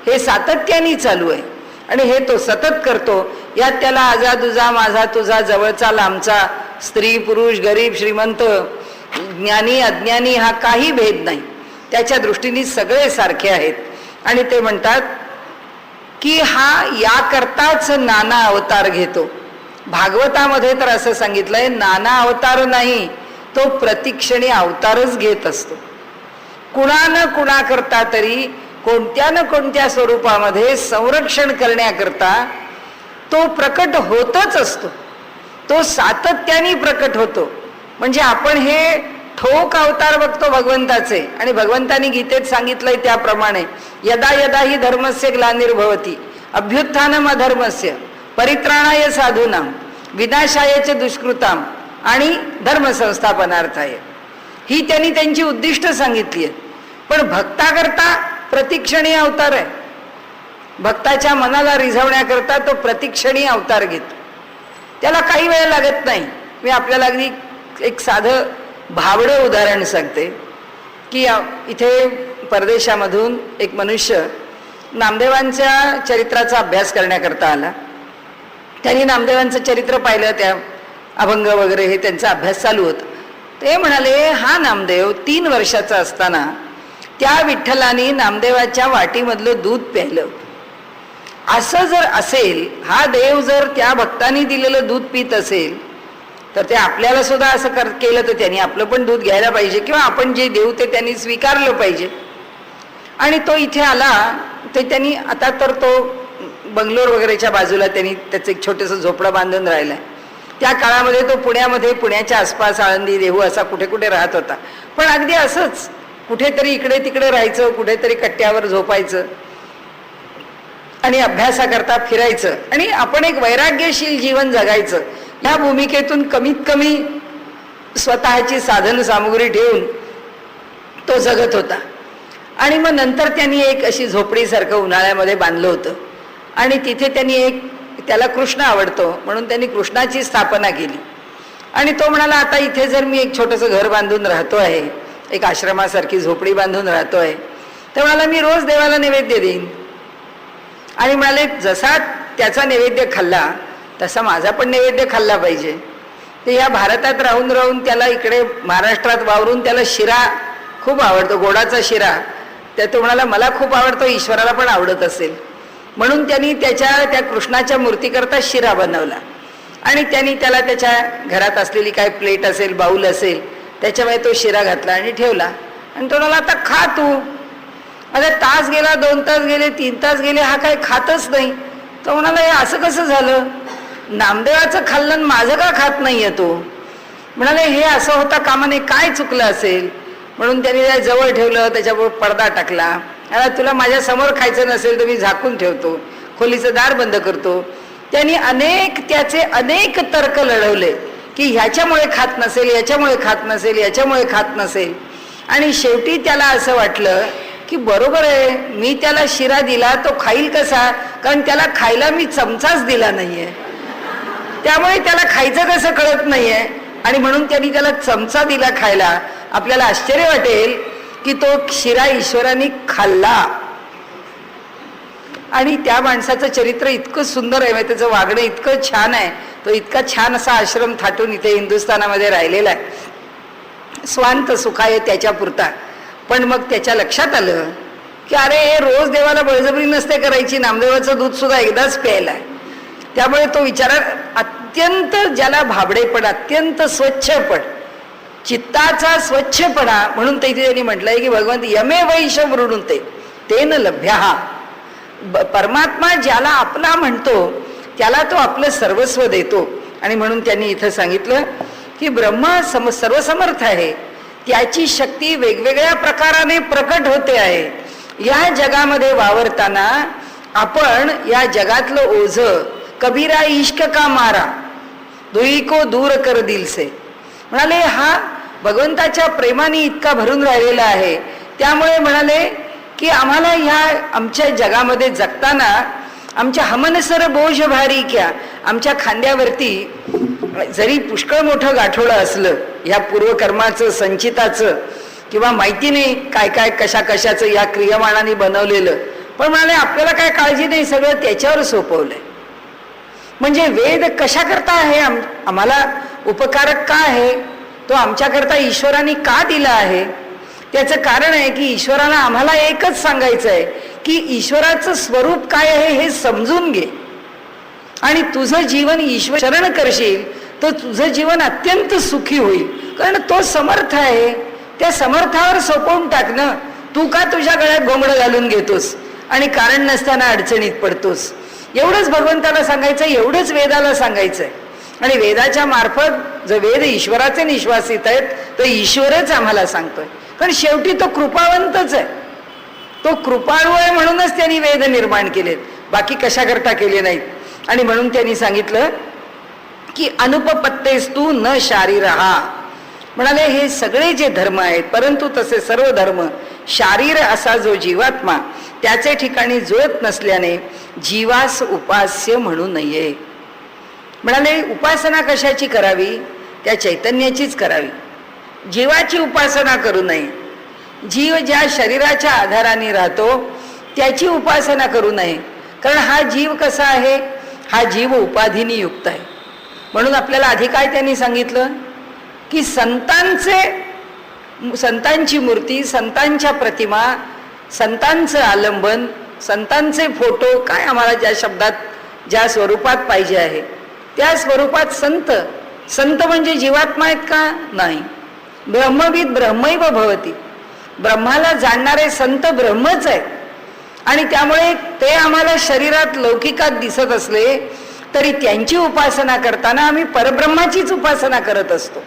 हे सातत्याने चालू आहे आणि हे तो सतत करतो. यात त्याला आजा तुझा माझा तुझा जवळचा लांबचा, स्त्री पुरुष, गरीब श्रीमंत, ज्ञानी अज्ञानी हा काही भेद नाही. त्याच्या दृष्टीने सगळे सारखे आहेत. आणि ते म्हणतात की हा याकरताच नाना अवतार घेतो. भागवतामध्ये तर असं सांगितलंय, नाना अवतार नाही, तो प्रतिक्षणी अवतारच घेत असतो. कुणा न कुणाकरता तरी कोणत्या न कोणत्या स्वरूपामध्ये संरक्षण करण्याकरता तो प्रकट होतच असतो, तो सातत्याने प्रकट होतो. म्हणजे आपण हे ठोक अवतार बघतो भगवंताचे, आणि भगवंतानी गीतेत सांगितलंय त्याप्रमाणे यदा यदा ही धर्मस्य ग्लानिर्भवती अभ्युत्थानम अधर्मस्य परित्राणाय साधूनाम विनाशाय च दुष्कृताम आणि धर्मसंस्थापनार्थाय, ही त्यांनी त्यांची उद्दिष्ट सांगितली आहेत. पण भक्ताकरता प्रतिक्षणी अवतार आहे. भक्ताच्या मनाला रिझवण्याकरता तो प्रतिक्षणी अवतार घेतो. त्याला काही वेळ लागत नाही. मी आपल्याला अगदी एक साधं भावडं उदाहरण सांगते की इथे परदेशामधून एक मनुष्य नामदेवांच्या चरित्राचा अभ्यास करण्याकरता आला. त्यांनी नामदेवांचं चरित्र पाहिलं, त्या अभंग वगैरे हे त्यांचा अभ्यास चालू होता. ते म्हणाले, हा नामदेव 3 वर्षाचा असताना त्या विठ्ठलाने नामदेवाच्या वाटीमधलं दूध प्यायलं. असं जर असेल, हा देव जर त्या भक्तांनी दिलेलं दूध पित असेल तर ते आपल्याला सुद्धा असं केलं तर त्यांनी आपलं पण दूध घ्यायला पाहिजे, किंवा आपण जे देऊ ते त्यांनी स्वीकारलं पाहिजे. आणि तो इथे आला ते त्यांनी, आता तर तो बंगलोर वगैरेच्या बाजूला त्यांनी त्याचं एक छोटंसं झोपडं बांधून राहिलं आहे. त्या काळामध्ये तो पुण्यामध्ये, पुण्याच्या आसपास आळंदी देहू असा कुठे कुठे राहत होता. पण अगदी असंच कुठेतरी इकडे तिकडे राहायचं, कुठेतरी कट्ट्यावर झोपायचं आणि अभ्यासाकरता फिरायचं आणि आपण एक वैराग्यशील जीवन जगायचं. ह्या भूमिकेतून कमीत कमी स्वतःची साधन सामुग्री ठेवून तो जगत होता. आणि मग नंतर त्यांनी एक अशी झोपडीसारखं उन्हाळ्यामध्ये बांधलं होतं आणि तिथे त्यांनी त्याला कृष्ण आवडतो म्हणून त्यांनी कृष्णाची स्थापना केली. आणि तो म्हणाला, आता इथे जर मी एक छोटंसं घर बांधून राहतो आहे, एक आश्रमासारखी झोपडी बांधून राहतो आहे, तर म्हणाला मी रोज देवाला नैवेद्य देईन. आणि म्हणाले, जसा त्याचा नैवेद्य खाल्ला तसा माझा पण नैवेद्य खाल्ला पाहिजे. ते या भारतात राहून राहून त्याला इकडे महाराष्ट्रात वावरून त्याला शिरा खूप आवडतो, गोडाचा शिरा. तो म्हणाला, मला खूप आवडतो, ईश्वराला पण आवडत असेल. म्हणून त्यांनी त्या कृष्णाच्या मूर्तीकरता शिरा बनवला. आणि त्यांनी त्याला त्याच्या घरात असलेली काय प्लेट असेल, बाऊल असेल, त्याच्यामध्ये तो शिरा घातला आणि ठेवला आणि तो म्हणाला, आता खा तू. आता तास गेला, 2 तास गेले, 3 तास गेले, हा काय खातच नाही. तो म्हणाला, हे असं कसं झालं? नामदेवाचं खाल्लं आणि माझं का खात नाहीये तो? म्हणाले, हे असं होता कामाने, काय चुकलं असेल? म्हणून त्यांनी त्या जवळ ठेवलं, त्याच्यावर पडदा टाकला. आता तुला माझ्या समोर खायचं नसेल तर मी झाकून ठेवतो, खोलीचं दार बंद करतो. त्यांनी त्याचे अनेक तर्क लढवले की ह्याच्यामुळे खात नसेल, याच्यामुळे खात नसेल, याच्यामुळे खात नसेल. आणि शेवटी त्याला असं वाटलं की बरोबर आहे, मी त्याला शिरा दिला, तो खाईल कसा? कारण त्याला खायला मी चमचाच दिला नाहीये, त्यामुळे त्याला खायचं कसं कळत नाहीये. आणि म्हणून त्यांनी त्याला चमचा दिला खायला. आपल्याला आश्चर्य वाटेल की तो शिरा ईश्वराने खाल्ला. आणि त्या माणसाचं चरित्र इतकं सुंदर आहे, त्याचं वागणं इतकं छान आहे. तो इतका छान असा आश्रम थाटून इथे हिंदुस्थानामध्ये राहिलेला आहे, स्वांत सुखाय त्याच्या पुरता. पण मग त्याच्या लक्षात आलं की अरे, हे रोज देवाला बळजबरी नसते करायची, नामदेवाचं दूध सुद्धा एकदाच प्यायला आहे. त्यामुळे तो विचार अत्यंत, ज्याला भाबडेपण, अत्यंत स्वच्छपण, चित्ताचा स्वच्छपणा, म्हणून तिथे त्यांनी म्हटलंय की भगवंत यमे वैश वृणुते तेन लभ्यः. परमात्मा ज्याला आपला म्हणतो त्याला तो आपलं सर्वस्व देतो. आणि म्हणून त्यांनी इथं सांगितलं की ब्रह्म सर्वसमर्थ आहे, त्याची शक्ती वेगवेगळ्या प्रकाराने प्रकट होते आहे. या जगामध्ये वावरताना आपण या जगातलं ओझ, कबीरा इश्क का मारा दुई को दूर कर दिल से, म्हणाले हा भगवंताच्या प्रेमाने इतका भरून राहिलेला आहे. त्यामुळे म्हणाले की आम्हाला ह्या आमच्या जगामध्ये जगताना आमच्या हमनसर बोझ भारी क्या, आमच्या खांद्यावरती जरी पुष्कळ मोठं गाठोडं असलं या पूर्वकर्माचं, संचिताचं, किंवा माहिती नाही काय काय कशा कशाचं या क्रियमाणाने बनवलेलं, पण म्हणाले आपल्याला काय काळजी नाही, सगळं त्याच्यावर सोपवलंय. म्हणजे वेद कशा करता आहे, आम्हाला उपकारक का आहे, तो आमच्याकरता ईश्वराने का दिला आहे? त्याचं कारण आहे की ईश्वराला आम्हाला एकच सांगायचं आहे की ईश्वराचं स्वरूप काय आहे हे समजून घे, आणि तुझं जीवन ईश्वर शरण करशील तर तुझं जीवन अत्यंत सुखी होईल. कारण तो समर्थ आहे, त्या समर्थावर सोपवून टाक ना. तू का तुझ्या गळ्यात घोंगडं घालून घेतोस आणि कारण नसताना अडचणीत पडतोस? एवढंच भगवंताला सांगायचं, एवढंच वेदाला सांगायचंय. आणि वेदाच्या मार्फत जर वेद ईश्वराचे निश्वासित आहेत तर ईश्वरच आम्हाला सांगतोय. कारण शेवटी तो कृपावंतच आहे, तो कृपाळू आहे, म्हणूनच त्यांनी वेद निर्माण केलेत, बाकी कशा करता केले नाहीत. आणि म्हणून त्यांनी सांगितलं की अनुपपत्तेस्तु न शारीरहा, म्हणाले हे सगळे जे धर्म आहेत, परंतु तसे सर्व धर्म शारीर असा जो जीवात्मा त्याचे ठिकाणी जुळत नसल्याने जीवास उपास्य म्हणू नये. म्हणाले उपासना कशाची करावी? त्या चैतन्याचीच करावी, जीवाची उपासना करू नये. जीव ज्या शरीराच्या आधाराने राहतो त्याची उपासना करू नये. कारण हा जीव कसा आहे, हा जीव उपाधीनी युक्त आहे. म्हणून आपल्याला आधी काय त्यांनी सांगितलं की संतांची मूर्ती, संतांच्या प्रतिमा, संतांचं आलंबन, संतांचे फोटो, काय आम्हाला ज्या शब्दात ज्या स्वरूपात पाहिजे आहे त्या स्वरूपात संत. संत म्हणजे जीवात्मा आहेत का? नाही. ब्रह्मविद ब्रह्मैव भवती, ब्रह्माला जाणणारे संत ब्रह्मच आहेत. आणि त्यामुळे ते आम्हाला शरीरात लौकिकात दिसत असले तरी त्यांची उपासना करताना आम्ही परब्रह्माचीच उपासना करत असतो.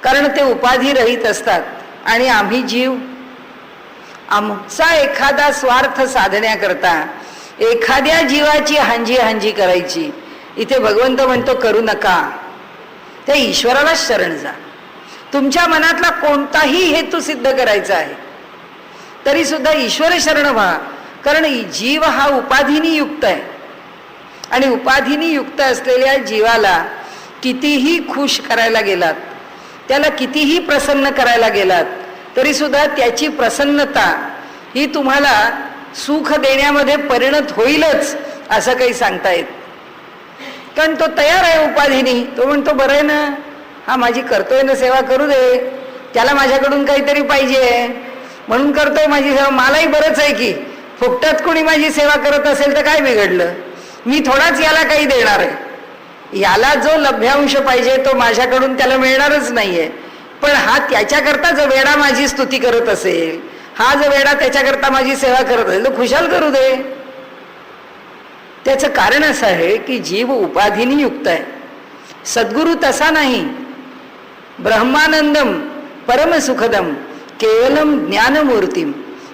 कारण ते उपाधी रहित असतात आणि आम्ही जीव. आमचा एखादा स्वार्थ साधण्याकरता एखाद्या जीवाची हांजी हांजी करायची, इथे भगवंत म्हणतो करू नका. त्या ईश्वराला शरण जा. तुमच्या मनातला कोणताही हेतू सिद्ध करायचा आहे तरी सुद्धा ईश्वर शरण व्हा. कारण जीव हा उपाधीनी युक्त आहे आणि उपाधीनी युक्त असलेल्या जीवाला कितीही खुश करायला गेलात, त्याला कितीही प्रसन्न करायला गेलात तरी सुद्धा त्याची प्रसन्नता ही तुम्हाला सुख देण्यामध्ये परिणत होईलच असं काही सांगता येत. कारण तो तयार आहे उपाधीनी. तो म्हणतो बरं आहे ना, हा माझी करतोय ना सेवा, करू दे, त्याला माझ्याकडून काहीतरी पाहिजे म्हणून करतोय माझी सेवा. मलाही बरंच आहे की फुकटात कोणी माझी सेवा करत असेल तर काय बिघडलं, मी थोडाच याला काही देणार आहे. याला जो लभ्यांश पाहिजे तो माझ्याकडून त्याला मिळणारच नाहीये, पण हा त्याच्याकरता जो वेडा माझी स्तुती करत असेल, हा जो वेडा त्याच्याकरता माझी सेवा करत असेल, तो खुशाल करू दे. त्याचं कारण असं आहे की जीव उपाधीनी युक्त आहे, सद्गुरु तसा नाही. ब्रह्मानंदम परमसुखदम केवलम ज्ञानमूर्तीम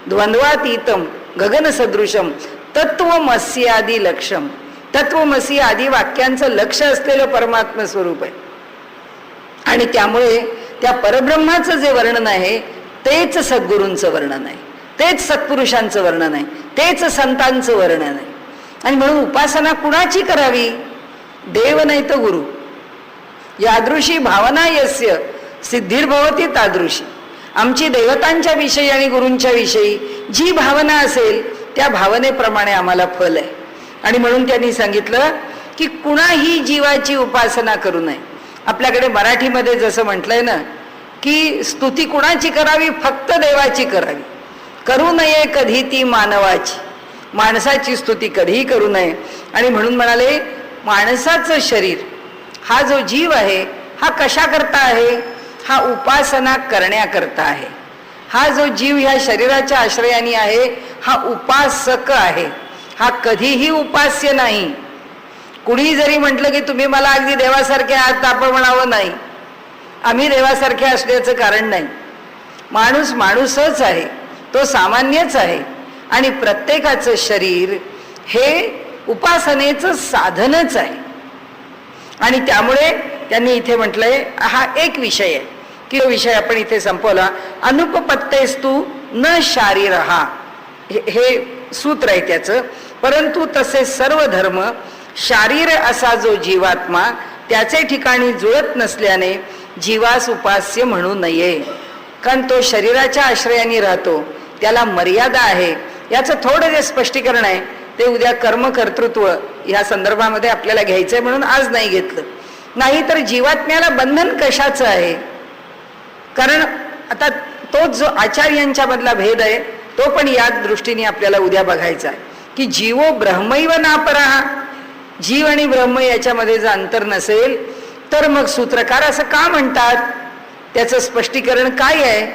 द्वंद्वातीतम गगन सदृशम तत्वमसी आदी लक्षम. तत्वमसी आदी वाक्यांचं लक्ष असलेलं परमात्म स्वरूप आहे. आणि त्यामुळे त्या परब्रह्माचं जे वर्णन आहे तेच सद्गुरूंचं वर्णन आहे, तेच सत्पुरुषांचं वर्णन आहे, तेच संतांचं वर्णन आहे. आणि म्हणून उपासना कुणाची करावी? देव नाही तर गुरु. यादृशी भावना यस्य सिद्धिर्भवती तादृशी. आमची देवतांच्या विषयी आणि गुरूंच्या विषयी जी भावना असेल त्या भावनेप्रमाणे आम्हाला फल आहे. आणि म्हणून त्यांनी सांगितलं की कुणाही जीवाची उपासना करू नये. आपल्याकडे मराठीमध्ये जसं म्हटलंय ना की स्तुती कुणाची करावी? फक्त देवाची करावी. करू नये कधी ती मानवाची. माणसाची स्तुती कधीही करू नये. आणि म्हणून म्हणाले माणसाचं शरीर हा जो जीव आहे हा कशा करता आहे? हा उपासना करण्याकरता आहे. हा जो जीव ह्या शरीराच्या आश्रयाने आहे हा उपासक आहे, हा कधीही उपास्य नाही. कुणी जरी म्हटलं की तुम्ही मला अगदी देवासारखे आहात तर आपण म्हणावं नाही, आम्ही देवासारखे असण्याचं कारण नाही. माणूस माणूसच आहे, तो सामान्यच आहे. आणि प्रत्येकाचं शरीर हे उपासनेचं साधनच आहे. आणि त्यामुळे त्यांनी इथे म्हटलंय हा एक विषय आहे की तो विषय आपण इथे संपवला. अनुपपत्तेस्तु न शारीरहा हे सूत्र आहे त्याचं. परंतु तसे सर्व धर्म शारीर असा जो जीवात्मा त्याचे ठिकाणी जुळत नसल्याने जीवास उपास्य म्हणू नये. कारण तो शरीराच्या आश्रयाने राहतो, त्याला मर्यादा आहे. याचं थोडं जे स्पष्टीकरण आहे ते उद्या कर्मकर्तृत्व ह्या संदर्भामध्ये आपल्याला घ्यायचंय म्हणून आज नाही घेतलं. नाही तर जीवात्म्याला बंधन कशाचं आहे? कारण आता तोच जो आचार्यांच्या मधला भेद आहे तो पण या दृष्टीने आपल्याला उद्या बघायचा आहे की जीवो ब्रह्मैव नापरहा. जीव आणि ब्रह्म याच्यामध्ये जर अंतर नसेल तर मग सूत्रकार असं का म्हणतात? त्याचं स्पष्टीकरण काय आहे?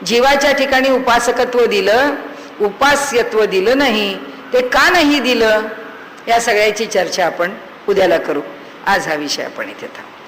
जीवाच्या ठिकाणी उपासकत्व दिलं, उपास्यत्व दिलं नाही. ते का नाही दिलं? या सगळ्याची चर्चा आपण उद्याला करू. आज हा विषय आपण इथे थांबू.